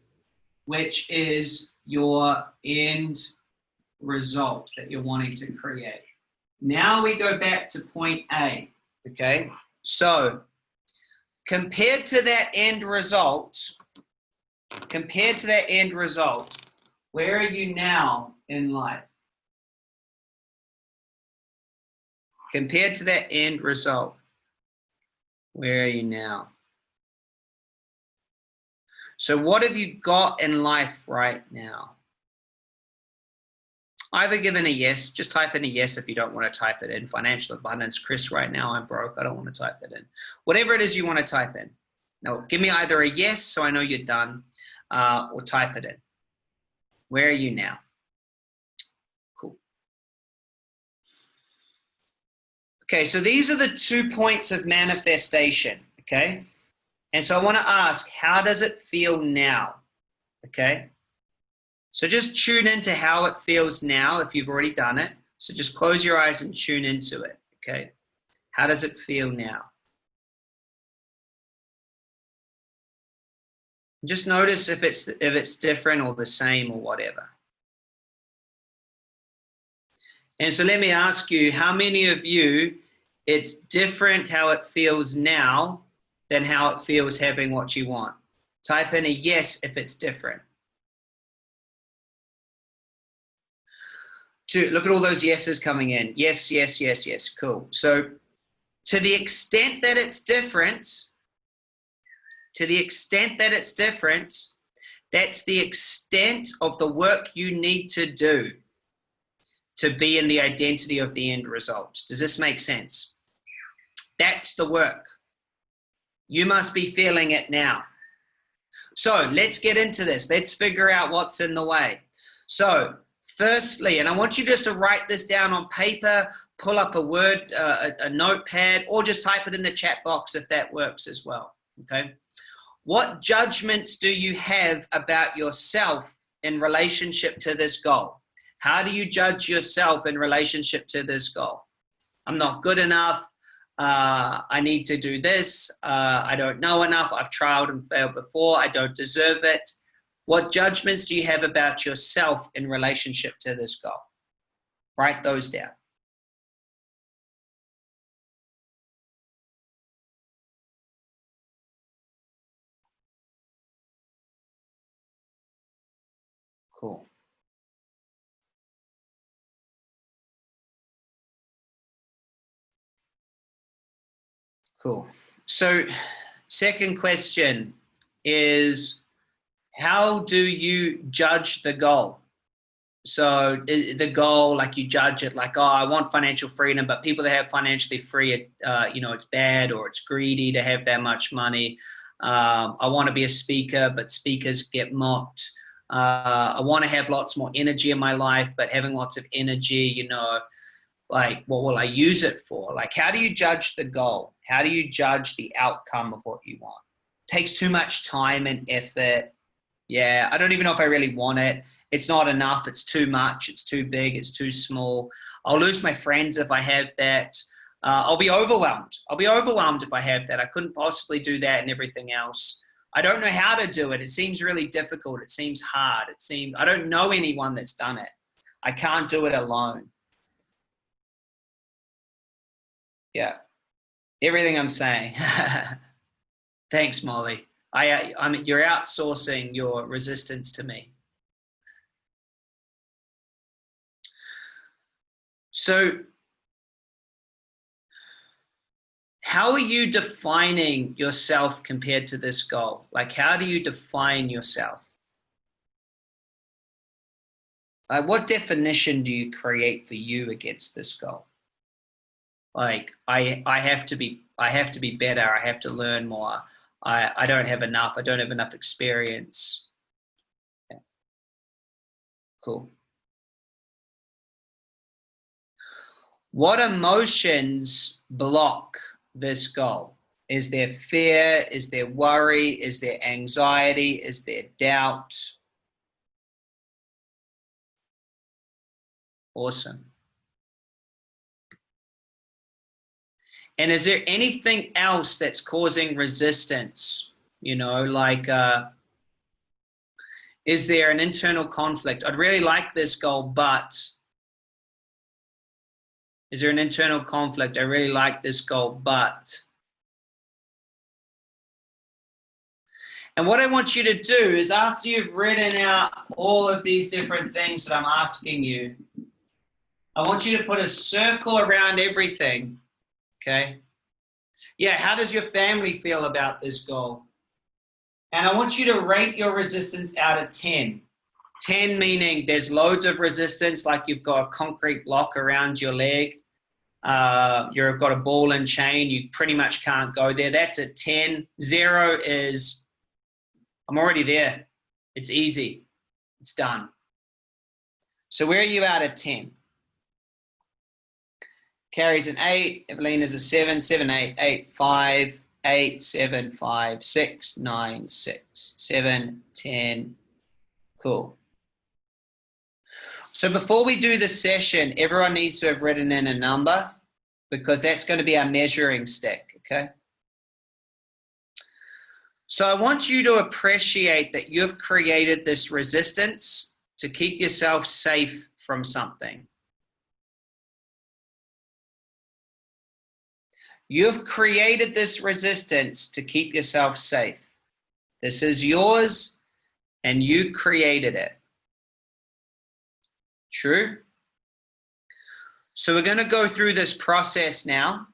which is your end result that you're wanting to create. Now we go back to point A, okay? So compared to that end result, where are you now in life? Compared to that end result, where are you now? So what have you got in life right now? Either given a yes, just type in a yes if you don't want to type it in. Financial abundance, Chris, right now I'm broke, I don't want to type it in. Whatever it is you want to type in. Now give me either a yes so I know you're done, or type it in. Where are you now? Cool. Okay, so these are the 2 points of manifestation, okay? And so I want to ask, how does it feel now? Okay? So just tune into how it feels now if you've already done it. So just close your eyes and tune into it, okay? How does it feel now? Just notice if it's different or the same or whatever. And so let me ask you, how many of you, it's different how it feels now than how it feels having what you want? Type in a yes if it's different. Look at all those yeses coming in. Yes, yes, yes, yes. Cool. So to the extent that it's different, that's the extent of the work you need to do to be in the identity of the end result. Does this make sense? That's the work. You must be feeling it now. So let's get into this. Let's figure out what's in the way. So firstly, and I want you just to write this down on paper, pull up a word, a notepad, or just type it in the chat box if that works as well, okay? What judgments do you have about yourself in relationship to this goal? How do you judge yourself in relationship to this goal? I'm not good enough. I need to do this. I don't know enough. I've tried and failed before. I don't deserve it. What judgments do you have about yourself in relationship to this goal? Write those down. Cool. Cool. So, second question is, how do you judge the goal? So the goal, like you judge it like, oh, I want financial freedom, but people that have financially free, it's bad or it's greedy to have that much money. I want to be a speaker, but speakers get mocked. I want to have lots more energy in my life, but having lots of energy, like, what will I use it for? Like, how do you judge the goal? How do you judge the outcome of what you want? It takes too much time and effort. Yeah, I don't even know if I really want it. It's not enough. It's too much. It's too big. It's too small. I'll lose my friends if I have that. I'll be overwhelmed. I'll be overwhelmed if I have that. I couldn't possibly do that and everything else. I don't know how to do it. It seems really difficult. It seems hard. I don't know anyone that's done it. I can't do it alone. Yeah, everything I'm saying. Thanks, Molly. I mean, you're outsourcing your resistance to me. So, how are you defining yourself compared to this goal? Like, how do you define yourself? What definition do you create for you against this goal? Like, I have to be better. I have to learn more. I don't have enough. I don't have enough experience. Yeah. Cool. What emotions block this goal? Is there fear? Is there worry? Is there anxiety? Is there doubt? Awesome. And is there anything else that's causing resistance? Is there an internal conflict? I'd really like this goal, but is there an internal conflict? I really like this goal, but. And what I want you to do is, after you've written out all of these different things that I'm asking you, I want you to put a circle around everything, okay? Yeah, how does your family feel about this goal? And I want you to rate your resistance out of 10. 10 meaning there's loads of resistance, like you've got a concrete block around your leg. You've got a ball and chain. You pretty much can't go there. That's a 10. 0 is, I'm already there. It's easy. It's done. So where are you out of 10? Carrie's an 8. Evelina's a 7. 7, 8, 8, 5. 8, 7, 5, 6, 9, 6, 7, 10. Cool. So before we do the session, everyone needs to have written in a number, because that's going to be our measuring stick, okay? So I want you to appreciate that you've created this resistance to keep yourself safe from something. You've created this resistance to keep yourself safe. This is yours, and you created it. True? So we're going to go through this process now,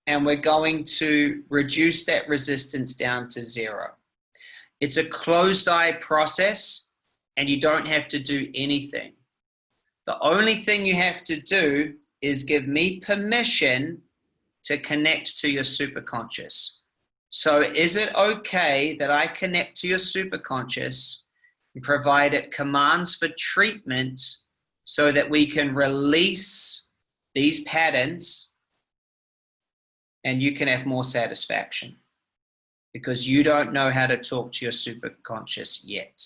and we're going to reduce that resistance down to 0. It's a closed eye process, and you don't have to do anything. The only thing you have to do is give me permission to connect to your superconscious. So is it okay that I connect to your superconscious and provide it commands for treatment so that we can release these patterns and you can have more satisfaction? Because you don't know how to talk to your superconscious yet.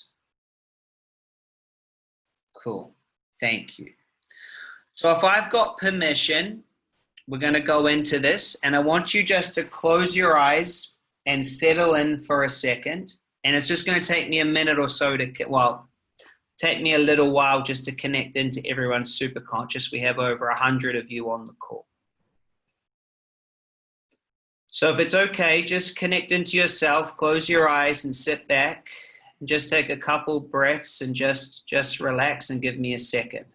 Cool. Thank you. So if I've got permission, we're going to go into this, and I want you just to close your eyes and settle in for a second. And it's just going to take me a minute or so take me a little while just to connect into everyone's superconscious. We have over 100 of you on the call. So if it's okay, just connect into yourself, close your eyes and sit back Just take a couple breaths and just relax and give me a second.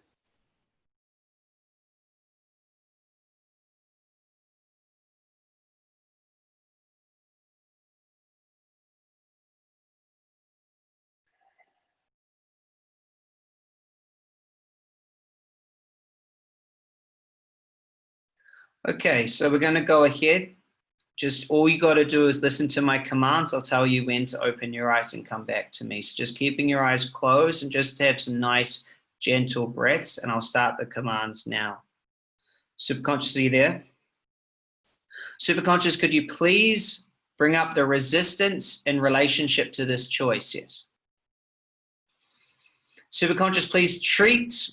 Okay, so we're going to go ahead. Just all you got to do is listen to my commands. I'll tell you when to open your eyes and come back to me. So just keeping your eyes closed and just have some nice, gentle breaths. And I'll start the commands now. Subconsciously there. Superconscious, could you please bring up the resistance in relationship to this choice? Yes. Superconscious, please treat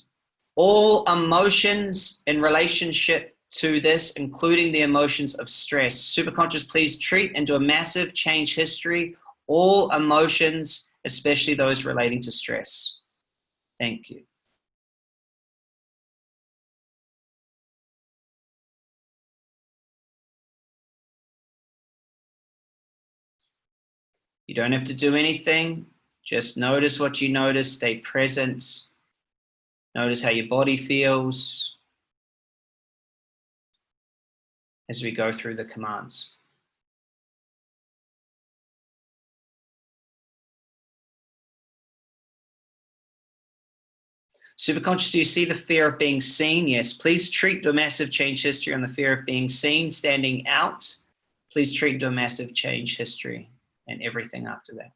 all emotions in relationship to this, including the emotions of stress. Superconscious, please treat and do a massive change history, all emotions, especially those relating to stress. Thank you. You don't have to do anything. Just notice what you notice. Stay present. Notice how your body feels as we go through the commands. Superconscious, do you see the fear of being seen? Yes. Please treat the massive change history on the fear of being seen, standing out. Please treat the massive change history and everything after that.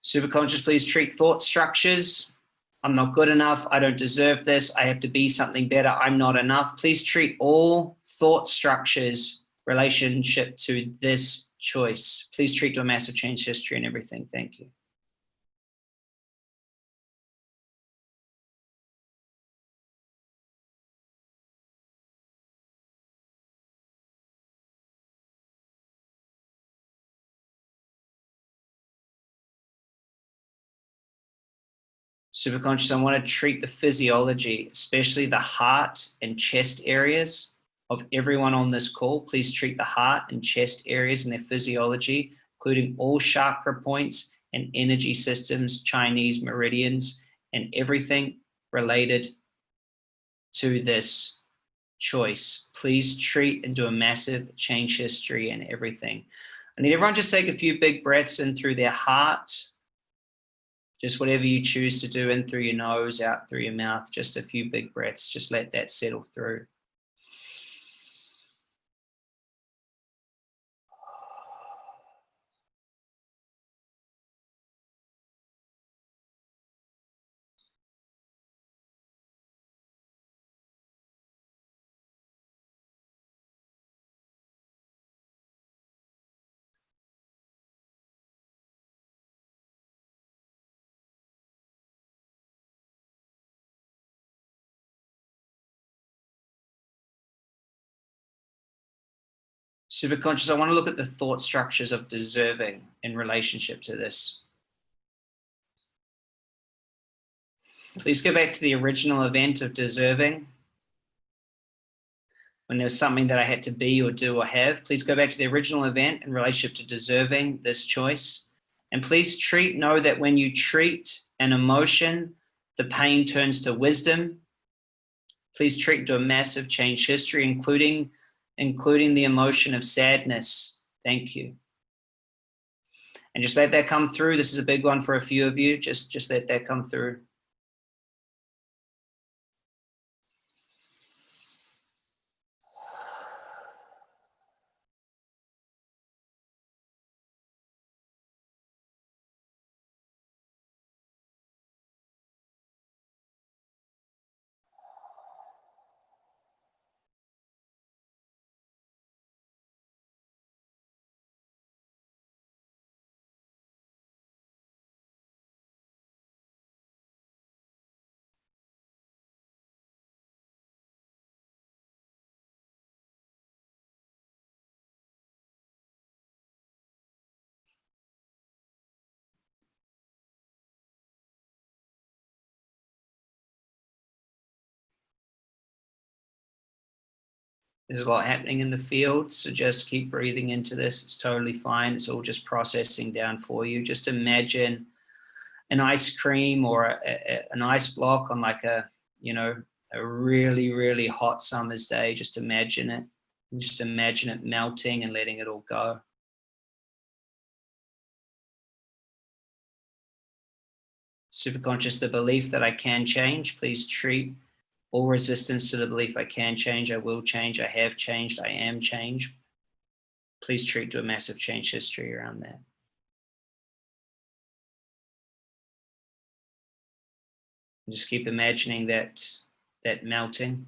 Superconscious, please treat thought structures. I'm not good enough. I don't deserve this. I have to be something better. I'm not enough. Please treat all thought structures relationship to this choice. Please treat a massive change history and everything. Thank you. Superconscious, I want to treat the physiology, especially the heart and chest areas of everyone on this call. Please treat the heart and chest areas and their physiology, including all chakra points and energy systems, Chinese meridians, and everything related to this choice. Please treat and do a massive change history and everything. I need everyone just take a few big breaths in through their heart. Just whatever you choose to do, in through your nose, out through your mouth, just a few big breaths. Just let that settle through. Superconscious, I want to look at the thought structures of deserving in relationship to this. Please go back to the original event of deserving. When there was something that I had to be or do or have, please go back to the original event in relationship to deserving this choice. And please know that when you treat an emotion, the pain turns to wisdom. Please treat to a massive change history, including the emotion of sadness. Thank you. And just let that come through. This is a big one for a few of you. Just let that come through. There's a lot happening in the field, so just keep breathing into this. It's totally fine. It's all just processing down for you. Just imagine an ice cream or an ice block on like a, a really, really hot summer's day. Just imagine it. Just imagine it melting and letting it all go. Superconscious, the belief that I can change. Please treat all resistance to the belief I can change, I will change, I have changed, I am change. Please treat to a massive change history around that. And just keep imagining that melting.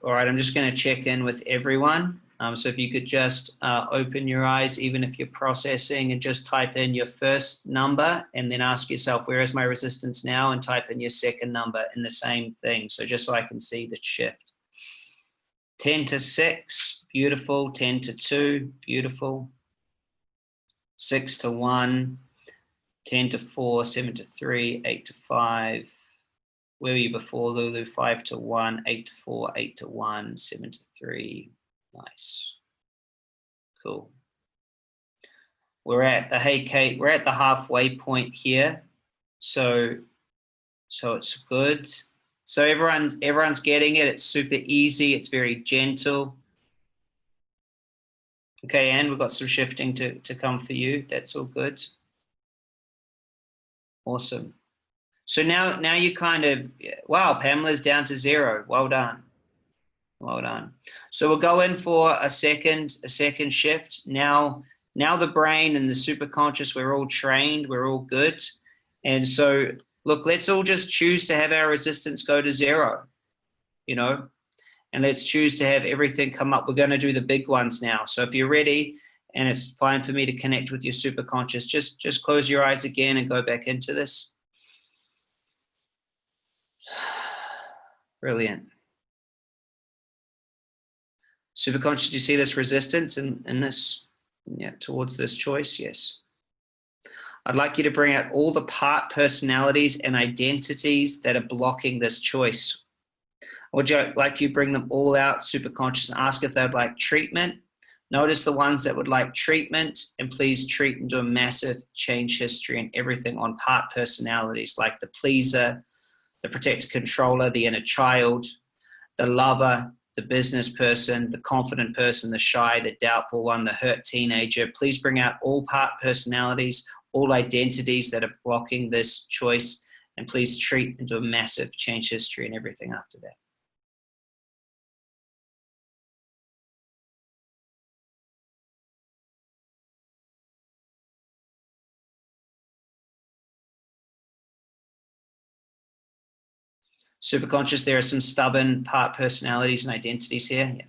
All right, I'm just going to check in with everyone. So if you could just open your eyes, even if you're processing, and just type in your first number and then ask yourself, where is my resistance now? And type in your second number in the same thing. So just so I can see the shift. 10 to 6, beautiful. 10 to 2, beautiful. 6 to 1, 10 to 4, 7 to 3, 8 to 5. Where were you before, Lulu? 5 to 1, 8 to 4, 8 to 1, 7 to 3. Nice. Cool. Hey Kate, we're at the halfway point here. So it's good. So everyone's getting it. It's super easy. It's very gentle. Okay, and we've got some shifting to come for you. That's all good. Awesome. So now you kind of, wow, Pamela's down to 0. Well done. Well done. So we'll go in for a second shift. Now the brain and the superconscious, we're all trained, we're all good. And so look, let's all just choose to have our resistance go to 0, and let's choose to have everything come up. We're going to do the big ones now. So if you're ready, and it's fine for me to connect with your superconscious, just close your eyes again and go back into this. Brilliant. Superconscious, do you see this resistance in this, towards this choice? Yes. I'd like you to bring out all the part personalities and identities that are blocking this choice. Would you like you bring them all out, superconscious, and ask if they'd like treatment? Notice the ones that would like treatment, and please treat and do a massive change history and everything on part personalities, like the pleaser, the protector controller, the inner child, the lover, the business person, the confident person, the shy, the doubtful one, the hurt teenager. Please bring out all part personalities, all identities that are blocking this choice, and please treat and do a massive change history and everything after that. Superconscious, there are some stubborn part personalities and identities here. Yeah.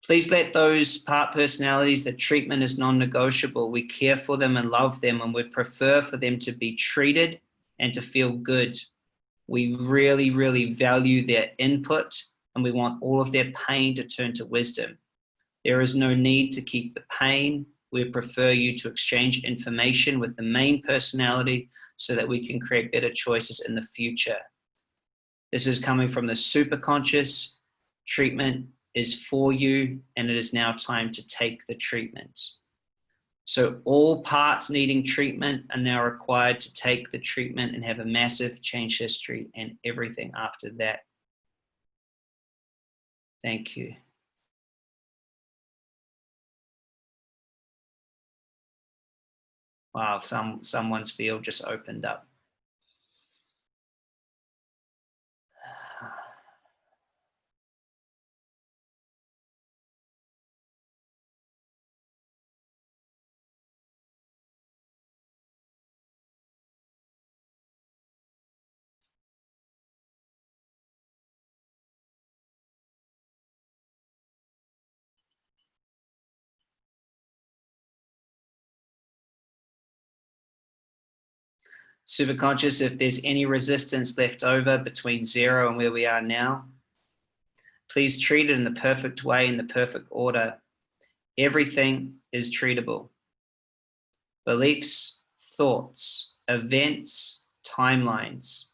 Please let those part personalities, that treatment is non-negotiable. We care for them and love them, and would prefer for them to be treated and to feel good. We really, really value their input, and we want all of their pain to turn to wisdom. There is no need to keep the pain. We prefer you to exchange information with the main personality so that we can create better choices in the future. This is coming from the superconscious. Treatment is for you, and it is now time to take the treatment. So all parts needing treatment are now required to take the treatment and have a massive change history and everything after that. Thank you. Wow, someone's field just opened up. Superconscious, if there's any resistance left over between 0 and where we are now, please treat it in the perfect way, in the perfect order. Everything is treatable. Beliefs, thoughts, events, timelines,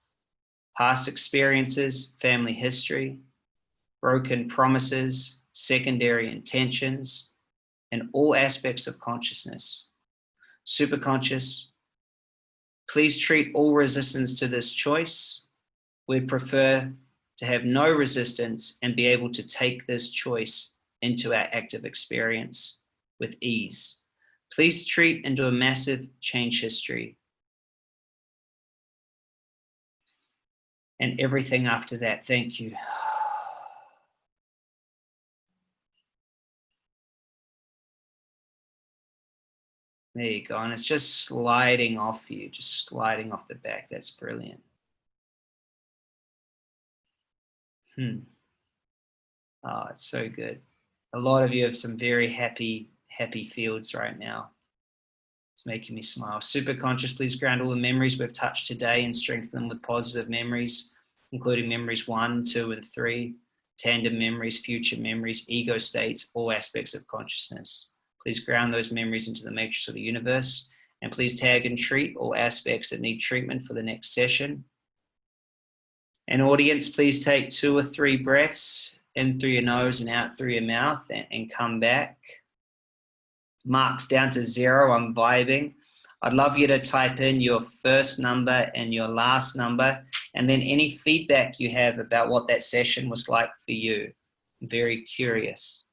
past experiences, family history, broken promises, secondary intentions, and all aspects of consciousness. Superconscious, please treat all resistance to this choice. We'd prefer to have no resistance and be able to take this choice into our active experience with ease. Please treat into a massive change history. And everything after that. Thank you. There you go. And it's just sliding off you, just sliding off the back. That's brilliant. Oh, it's so good. A lot of you have some very happy fields right now. It's making me smile. Super conscious, please ground all the memories we've touched today and strengthen them with positive memories, including memories 1, 2, and 3, tandem memories, future memories, ego states, all aspects of consciousness. Please ground those memories into the matrix of the universe, and please tag and treat all aspects that need treatment for the next session. And audience, please take 2 or 3 breaths in through your nose and out through your mouth, and come back. Marks down to 0, I'm vibing. I'd love you to type in your first number and your last number, and then any feedback you have about what that session was like for you. I'm very curious.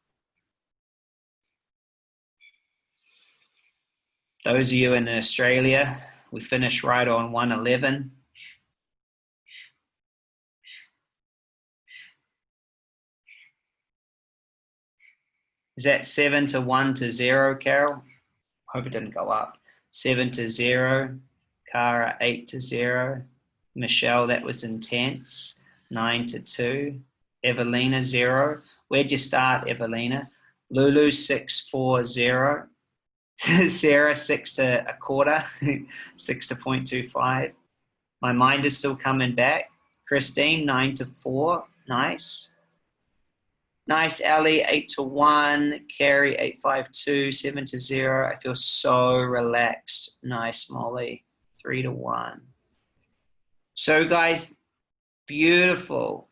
Those of you in Australia, we finished right on 1:11. Is that 7 to 1 to 0, Carol? Hope it didn't go up. 7 to 0. Cara, 8 to 0. Michelle, that was intense. 9 to 2. Evelina, 0. Where'd you start, Evelina? Lulu, 640. Sarah, 6 to a quarter. 6 to 0.25. My mind is still coming back. Christine, 9 to 4. Nice. Nice, Ali, 8 to 1. Carrie, 852, 7 to 0. I feel so relaxed. Nice, Molly, 3 to 1. So, guys, beautiful.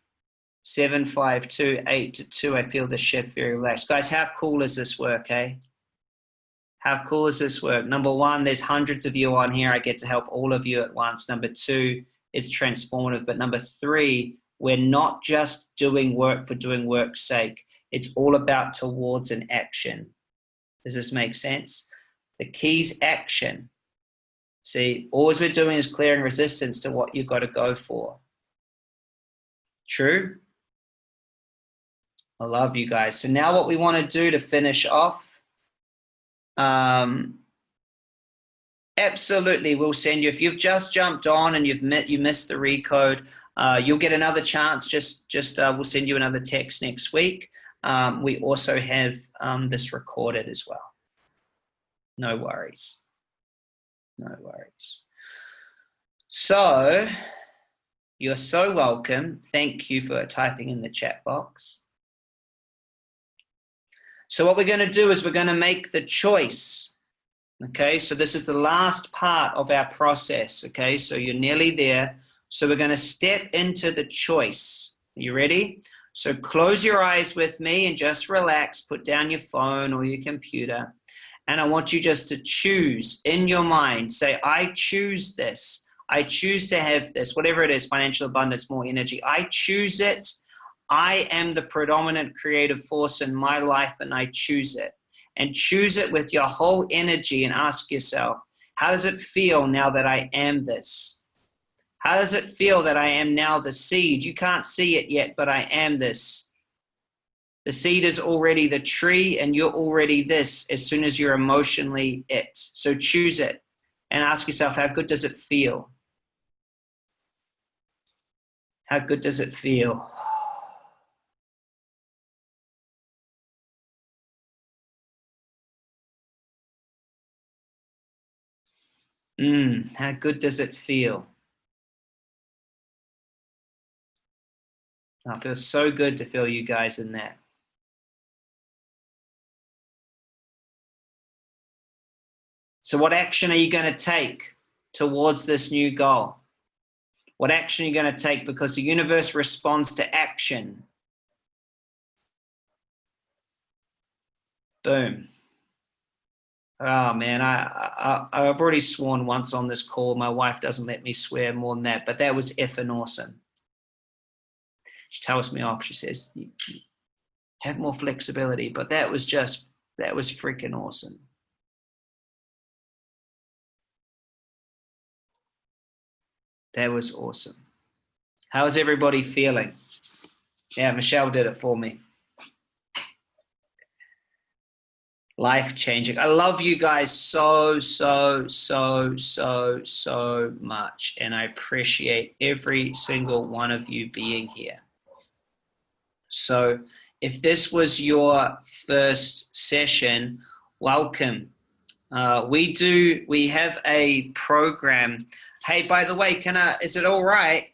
752, 8 to 2. I feel the shift, very relaxed. Guys, how cool is this work, eh? How cool is this work? Number 1, there's hundreds of you on here. I get to help all of you at once. Number 2, it's transformative. But number 3, we're not just doing work for doing work's sake. It's all about towards an action. Does this make sense? The key's action. See, all we're doing is clearing resistance to what you've got to go for. True? I love you guys. So now what we want to do to finish off, absolutely, we'll send you, if you've just jumped on and you missed the recode, you'll get another chance. We'll send you another text next week. We also have this recorded as well. No worries. No worries. So, you're so welcome. Thank you for typing in the chat box. So what we're going to do is we're going to make the choice. Okay, so this is the last part of our process. Okay, so you're nearly there. So we're going to step into the choice. Are you ready? So close your eyes with me and just relax. Put down your phone or your computer. And I want you just to choose in your mind. Say, I choose this. I choose to have this, whatever it is, financial abundance, more energy. I choose it. I am the predominant creative force in my life and I choose it. And choose it with your whole energy and ask yourself, how does it feel now that I am this? How does it feel that I am now the seed? You can't see it yet, but I am this. The seed is already the tree and you're already this as soon as you're emotionally it. So choose it and ask yourself, how good does it feel? How good does it feel? How good does it feel? Oh, it feels so good to feel you guys in that. So what action are you going to take towards this new goal? What action are you going to take? Because the universe responds to action. Boom. Oh man, I've already sworn once on this call. My wife doesn't let me swear more than that, but that was effing awesome. She tells me off. She says, you have more flexibility, but that was freaking awesome. That was awesome. How's everybody feeling? Yeah, Michelle did it for me. Life changing. I love you guys so much. And I appreciate every single one of you being here. So if this was your first session, welcome. We have a program. Hey, by the way, is it all right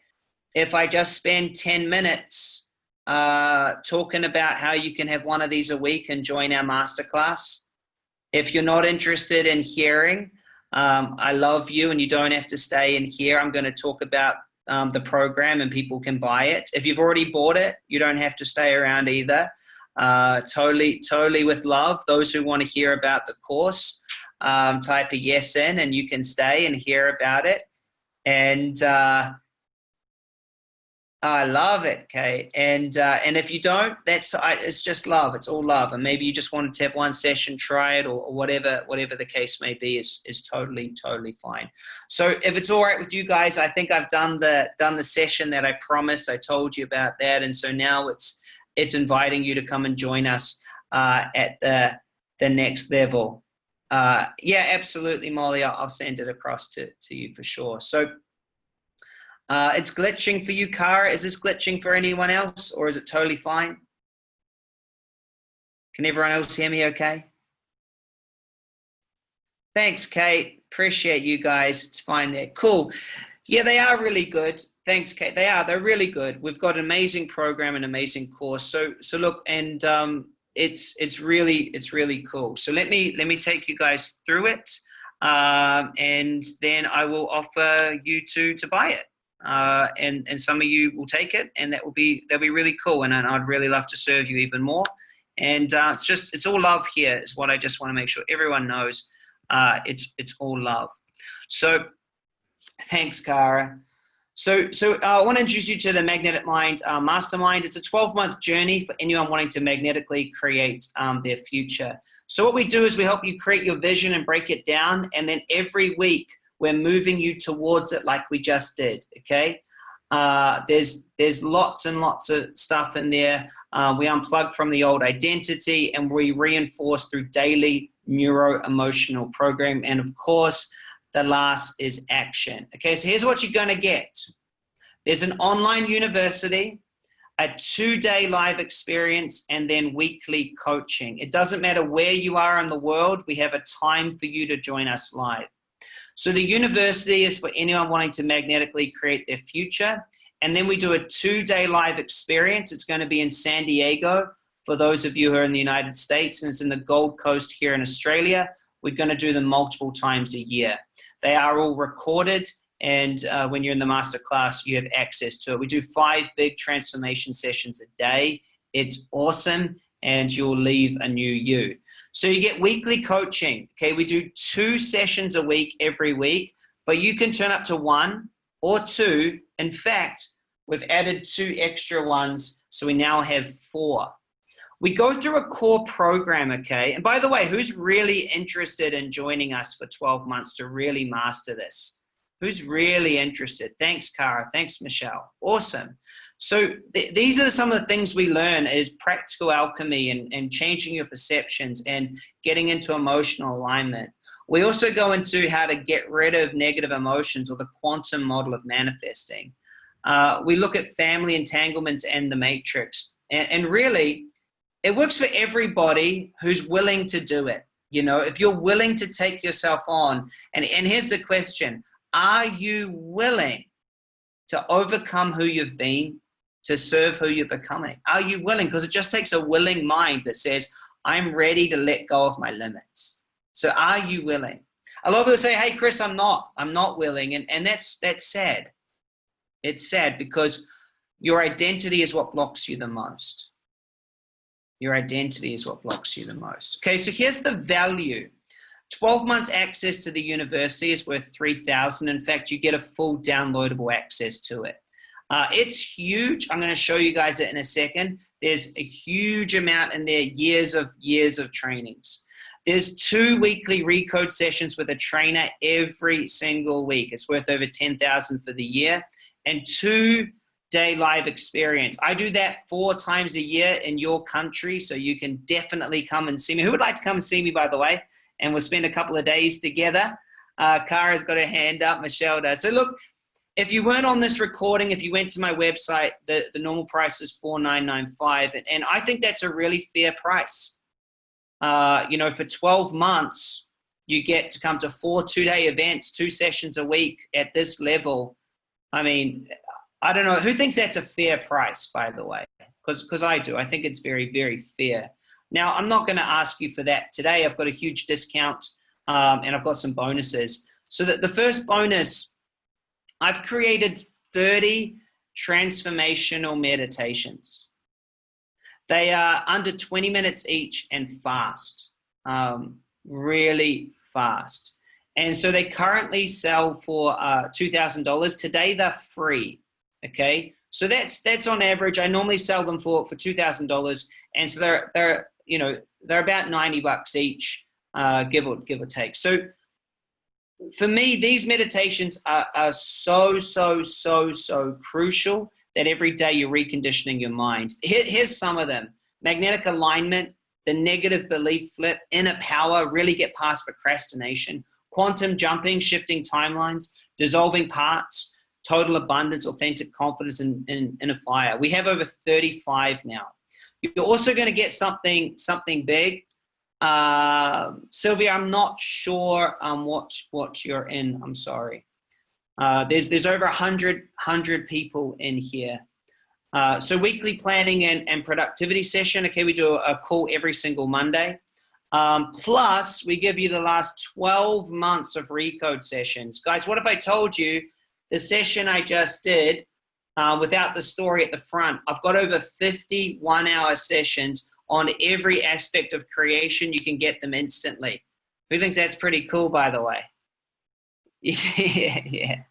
if I just spend 10 minutes talking about how you can have one of these a week and join our masterclass? If you're not interested in hearing, I love you and you don't have to stay in here. I'm going to talk about the program and people can buy it. If you've already bought it, you don't have to stay around either. Totally with love. Those who want to hear about the course, type a yes in and you can stay and hear about it. And I love it, Kate. And if you don't, it's just love. It's all love. And maybe you just wanted to have one session, try it, or whatever the case may be is totally fine. So if it's all right with you guys, I think I've done the session that I promised. I told you about that, and so now it's inviting you to come and join us at the next level. Yeah, absolutely, Molly. I'll send it across to you for sure. So. It's glitching for you, Cara. Is this glitching for anyone else, or is it totally fine? Can everyone else hear me okay? Thanks, Kate. Appreciate you guys. It's fine there. Cool. Yeah, they are really good. Thanks, Kate. They're really good. We've got an amazing program, an amazing course. So look, and it's really cool. So let me take you guys through it, and then I will offer you to buy it. And some of you will take it, and that'll be really cool. And I'd really love to serve you even more. And it's all love here is what I just want to make sure everyone knows. It's all love. So thanks, Cara. So I want to introduce you to the Magnetic Mind Mastermind. It's a 12-month journey for anyone wanting to magnetically create their future. So what we do is we help you create your vision and break it down, and then every week we're moving you towards it like we just did, okay? There's lots and lots of stuff in there. We unplug from the old identity and we reinforce through daily neuro-emotional program. And of course, the last is action. Okay, so here's what you're gonna get. There's an online university, a 2-day live experience, and then weekly coaching. It doesn't matter where you are in the world, we have a time for you to join us live. So the university is for anyone wanting to magnetically create their future. And then we do a 2-day live experience. It's going to be in San Diego for those of you who are in the United States, and it's in the Gold Coast here in Australia. We're going to do them multiple times a year. They are all recorded, and when you're in the masterclass, you have access to it. We do 5 big transformation sessions a day. It's awesome, and you'll leave a new you. So you get weekly coaching, okay? We do 2 sessions a week every week, but you can turn up to 1 or 2. In fact, we've added 2 extra ones, so we now have 4. We go through a core program, okay? And by the way, who's really interested in joining us for 12 months to really master this? Who's really interested? Thanks, Cara. Thanks, Michelle. Awesome. So these are some of the things we learn is practical alchemy and changing your perceptions and getting into emotional alignment. We also go into how to get rid of negative emotions, or the quantum model of manifesting. We look at family entanglements and the matrix. And really, it works for everybody who's willing to do it. You know, if you're willing to take yourself on, and here's the question, are you willing to overcome who you've been, to serve who you're becoming? Are you willing? Because it just takes a willing mind that says, I'm ready to let go of my limits. So are you willing? A lot of people say, hey, Chris, I'm not willing. And that's sad. It's sad because your identity is what blocks you the most. Your identity is what blocks you the most. Okay, so here's the value. 12 months access to the university is worth $3,000. In fact, you get a full downloadable access to it. It's huge. I'm going to show you guys it in a second. There's a huge amount in there, years of trainings. There's 2 weekly Recode sessions with a trainer every single week. It's worth over $10,000 for the year. And 2-day live experience. I do that 4 times a year in your country, so you can definitely come and see me. Who would like to come and see me, by the way? And we'll spend a couple of days together. Kara's got her hand up, Michelle does. So look, if you weren't on this recording, if you went to my website, the normal price is $4,995, and I think that's a really fair price. You know, for 12 months, you get to come to 4 2-day events, 2 sessions a week at this level. I mean, I don't know. Who thinks that's a fair price, by the way? Because I do. I think it's very, very fair. Now, I'm not going to ask you for that today. I've got a huge discount, and I've got some bonuses. So that the first bonus, I've created 30 transformational meditations. They are under 20 minutes each and fast, really fast. And so they currently sell for $2,000. Today, they're free, okay? So that's on average. I normally sell them for $2,000. And so they're you know, they're about $90 each, give or take. So for me, these meditations are so crucial that every day you're reconditioning your mind. Here's some of them. Magnetic alignment, the negative belief flip, inner power, really get past procrastination, quantum jumping, shifting timelines, dissolving parts, total abundance, authentic confidence, and inner fire. We have over 35 now. You're also going to get something big. Sylvia, I'm not sure what you're in. I'm sorry. There's over 100 people in here. So weekly planning and productivity session. Okay, we do a call every single Monday. Plus, we give you the last 12 months of Recode sessions. Guys, what if I told you the session I just did, without the story at the front, I've got over 50 one-hour sessions on every aspect of creation. You can get them instantly. Who thinks that's pretty cool, by the way? Yeah.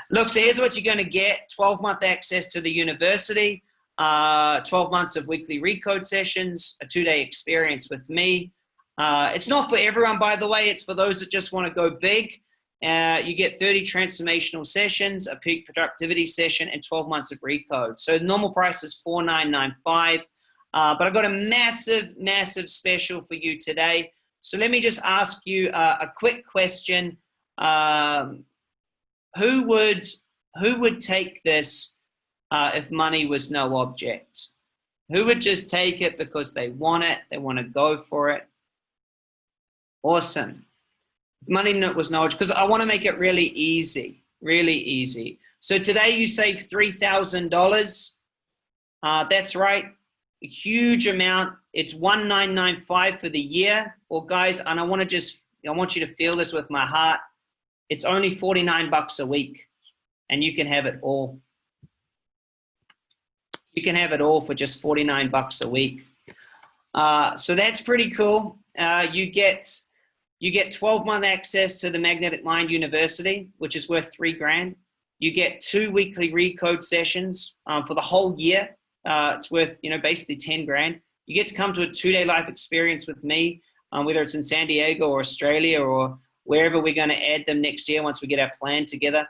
Look, so here's what you're going to get. 12-month access to the university, 12 months of weekly Recode sessions, a 2-day experience with me. It's not for everyone, by the way. It's for those that just want to go big. You get 30 transformational sessions, a peak productivity session, and 12 months of Recode. So the normal price is $4,995. But I've got a massive special for you today. So let me just ask you a quick question. Who would take this if money was no object? Who would just take it because they want it, they want to go for it? Awesome. Money was no object, because I want to make it really easy, really easy. So today you save $3,000. That's right. A huge amount. It's $1,995 for the year. Or guys, and I want you to feel this with my heart. It's only $49 a week, and you can have it all. You can have it all for just $49 a week. So that's pretty cool. You get 12-month access to the Magnetic Mind University, which is worth $3,000. You get 2 weekly Recode sessions for the whole year. It's worth, basically $10,000. You get to come to a 2-day life experience with me, whether it's in San Diego or Australia or wherever we're going to add them next year once we get our plan together.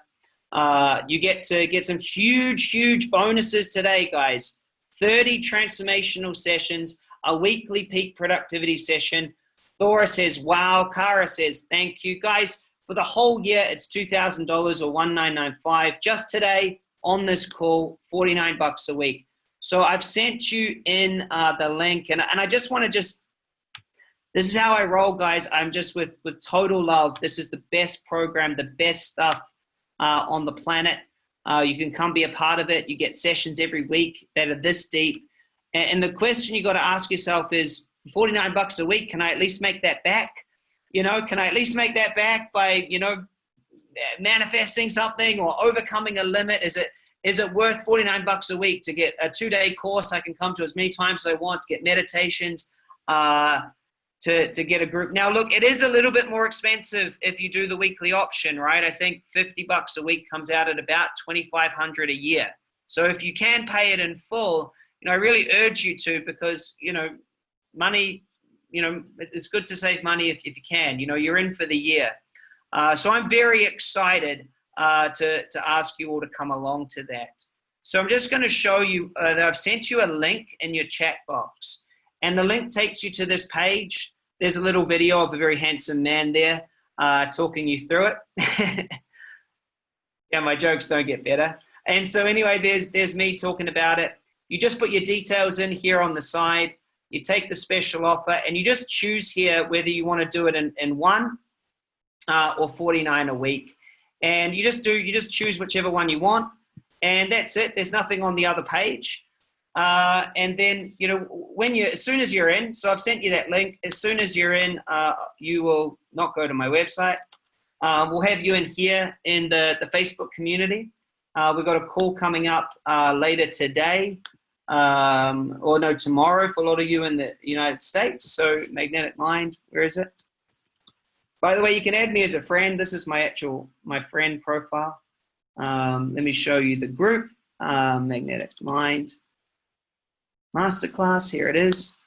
You get to get some huge bonuses today, guys. 30 transformational sessions, a weekly peak productivity session. Thora says, wow. Kara says, thank you. Guys, for the whole year, it's $2,000 or $1,995. Just today on this call, $49 a week. So I've sent you in the link, and I just want to This is how I roll, guys. I'm just with total love. This is the best program, the best stuff on the planet. You can come be a part of it. You get sessions every week that are this deep. And the question you got to ask yourself is, 49 bucks a week, can I at least make that back? You know, can I at least make that back by, you know, manifesting something or overcoming a limit? Is it worth 49 bucks a week to get a 2-day course I can come to as many times as I want, to get meditations, to get a group? Now, look, it is a little bit more expensive if you do the weekly option, right? I think 50 bucks a week comes out at about 2,500 a year. So if you can pay it in full, you know, I really urge you to, because, you know, money, you know, it's good to save money if you can. You know, you're in for the year. So I'm very excited to ask you all to come along to that. So I'm just going to show you that I've sent you a link in your chat box. And the link takes you to this page. There's a little video of a very handsome man there talking you through it. Yeah, my jokes don't get better. And so anyway, there's me talking about it. You just put your details in here on the side. You take the special offer, and you just choose here whether you want to do it in 1 or 49 a week. And you just choose whichever one you want. And that's it. There's nothing on the other page. And then, you know, as soon as you're in, so I've sent you that link. As soon as you're in, you will not go to my website. We'll have you in here in the Facebook community. We've got a call coming up later today, or no, tomorrow for a lot of you in the United States. So Magnetic Mind, where is it? By the way, you can add me as a friend. This is my friend profile. Let me show you the group, Magnetic Mind Masterclass. Here it is.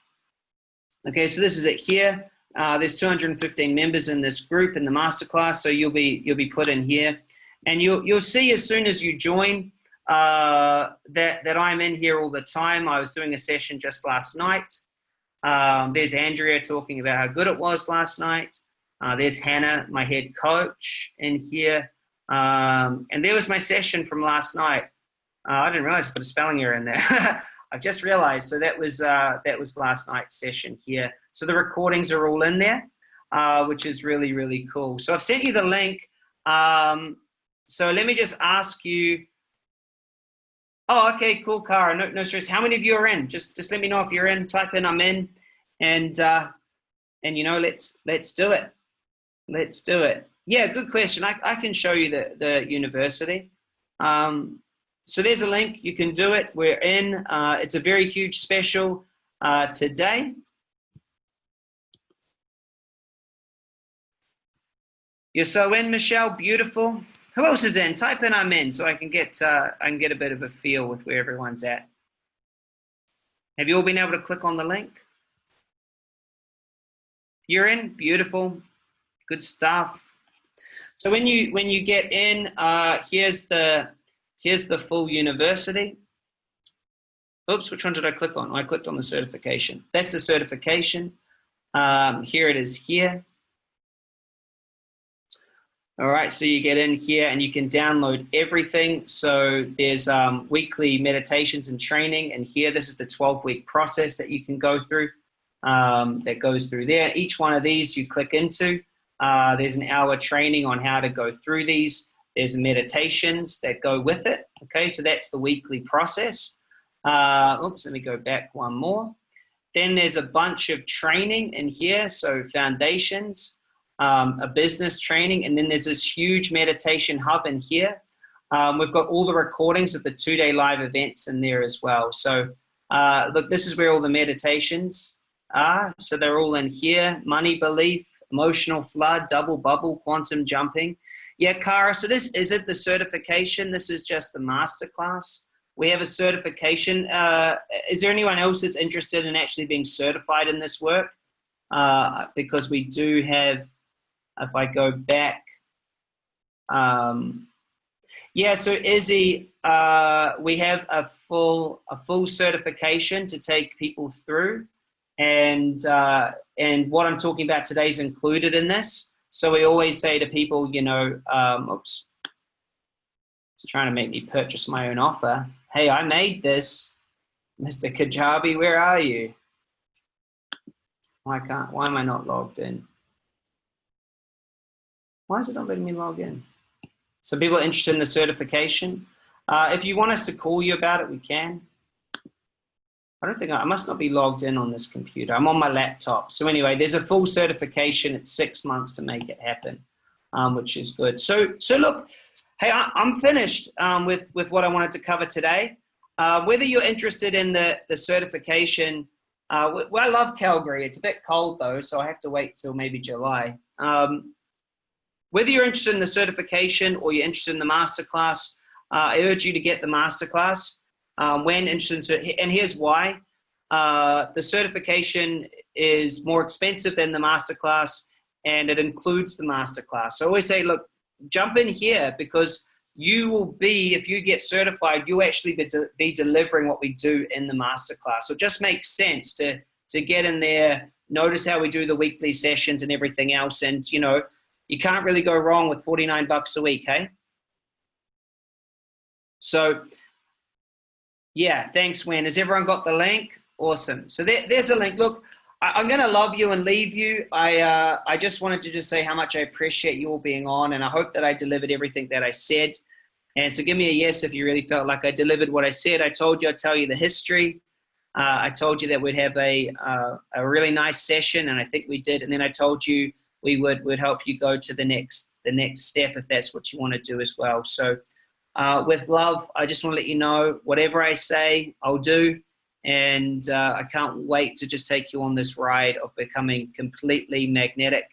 Okay, so this is it here. There's 215 members in this group in the masterclass, so you'll be put in here, and you'll see as soon as you join that I'm in here all the time. I was doing a session just last night. There's Andrea talking about how good it was last night. There's Hannah, my head coach, in here, and there was my session from last night. I didn't realize I put a spelling error in there. I just realized. So that was last night's session here. So the recordings are all in there, which is really, really cool. So I've sent you the link. So let me just ask you. Oh, okay, cool, Cara. No stress. How many of you are in? Just let me know if you're in. Type in "I'm in," and you know, let's do it. Let's do it. Yeah, good question. I can show you the university. So there's a link. You can do it. We're in. It's a very huge special today. You're so in, Michelle. Beautiful. Who else is in? Type in "I'm in" so I can get a bit of a feel with where everyone's at. Have you all been able to click on the link? You're in. Beautiful. Good stuff. So when you get in, here's the full university. Oops, which one did I click on? I clicked on the certification. That's the certification. Here it is here. All right, so you get in here and you can download everything. So there's weekly meditations and training, and here this is the 12-week process that you can go through, that goes through there. Each one of these you click into. There's an hour training on how to go through these. There's meditations that go with it. Okay, so that's the weekly process. Oops, let me go back one more. Then there's a bunch of training in here. So foundations, a business training, and then there's this huge meditation hub in here. We've got all the recordings of the 2-day live events in there as well. So look, this is where all the meditations are. So they're all in here. Money belief, emotional flood, double bubble, quantum jumping. Yeah, Cara, so this isn't the certification. This is just the masterclass. We have a certification. Is there anyone else that's interested in actually being certified in this work? Because we do have, if I go back, yeah, so Izzy, we have a full certification to take people through, and what I'm talking about today is included in this. So we always say to people, you know, oops, it's trying to make me purchase my own offer. Hey, I made this. Mr. Kajabi, where are you? Why am I not logged in? Why is it not letting me log in? So people are interested in the certification. If you want us to call you about it, we can. I don't think I must not be logged in on this computer. I'm on my laptop. So anyway, there's a full certification. It's 6 months to make it happen, which is good. So look, hey, I'm finished with what I wanted to cover today. Whether you're interested in the certification, well, I love Calgary. It's a bit cold though, so I have to wait till maybe July. Whether you're interested in the certification or you're interested in the masterclass, I urge you to get the masterclass. When interested, and here's why. The certification is more expensive than the masterclass, and it includes the masterclass. So I always say, look, jump in here, because you will be, if you get certified, you'll actually be delivering what we do in the masterclass. So it just makes sense to get in there, notice how we do the weekly sessions and everything else. And, you know, you can't really go wrong with $49 a week, hey? So, yeah, thanks, Wen. Has everyone got the link? Awesome. So there's a link. Look, I'm going to love you and leave you. I just wanted to just say how much I appreciate you all being on, and I hope that I delivered everything that I said. And so give me a yes if you really felt like I delivered what I said. I told you I'd tell you the history. I told you that we'd have a really nice session, and I think we did. And then I told you we would help you go to the next step if that's what you want to do as well. So with love, I just want to let you know, whatever I say, I'll do. And I can't wait to just take you on this ride of becoming completely magnetic.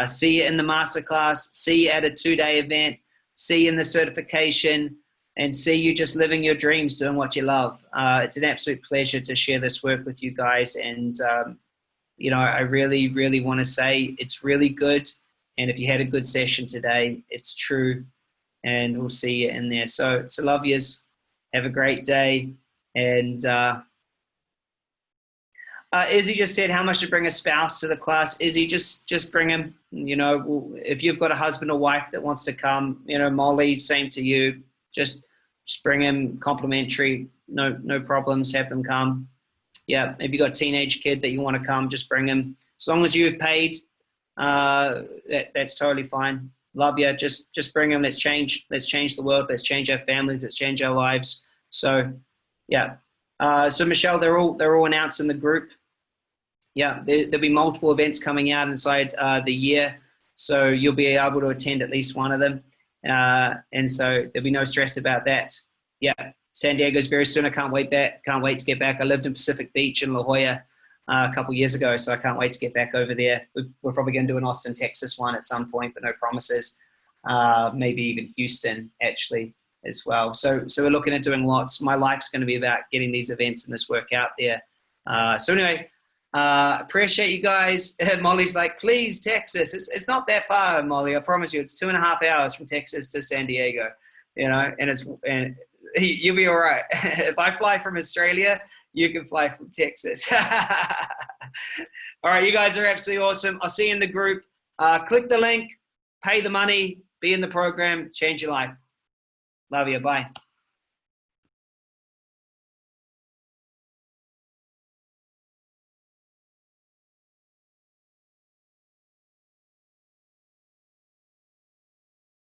See you in the masterclass, see you at a 2-day event, see you in the certification, and see you just living your dreams, doing what you love. It's an absolute pleasure to share this work with you guys. And, you know, I really, really want to say it's really good. And if you had a good session today, it's true. And we'll see you in there. So love yous. Have a great day. And Izzy just said how much to bring a spouse to the class. Izzy, just bring him. You know, if you've got a husband or wife that wants to come, you know, Molly, same to you. Just bring him complimentary. No problems. Have them come. Yeah, if you've got a teenage kid that you want to come, just bring him. As long as you've paid, that's totally fine. Love you. Just bring them. Let's change the world. Let's change our families. Let's change our lives. So, yeah. So Michelle, they're all announced in the group. Yeah, there'll be multiple events coming out inside the year, so you'll be able to attend at least one of them. And so there'll be no stress about that. Yeah, San Diego's very soon. I can't wait to get back. I lived in Pacific Beach in La Jolla a couple years ago, so I can't wait to get back over there. We're probably going to do an Austin, Texas one at some point, but no promises. Maybe even Houston, actually, as well. So we're looking at doing lots. My life's going to be about getting these events and this work out there. So anyway, appreciate you guys. Molly's like, please, Texas. It's not that far, Molly. I promise you, it's 2.5 hours from Texas to San Diego. You know, and you'll be all right. If I fly from Australia, you can fly from Texas. All right, you guys are absolutely awesome. I'll see you in the group. Click the link, pay the money, be in the program, change your life. Love you. Bye.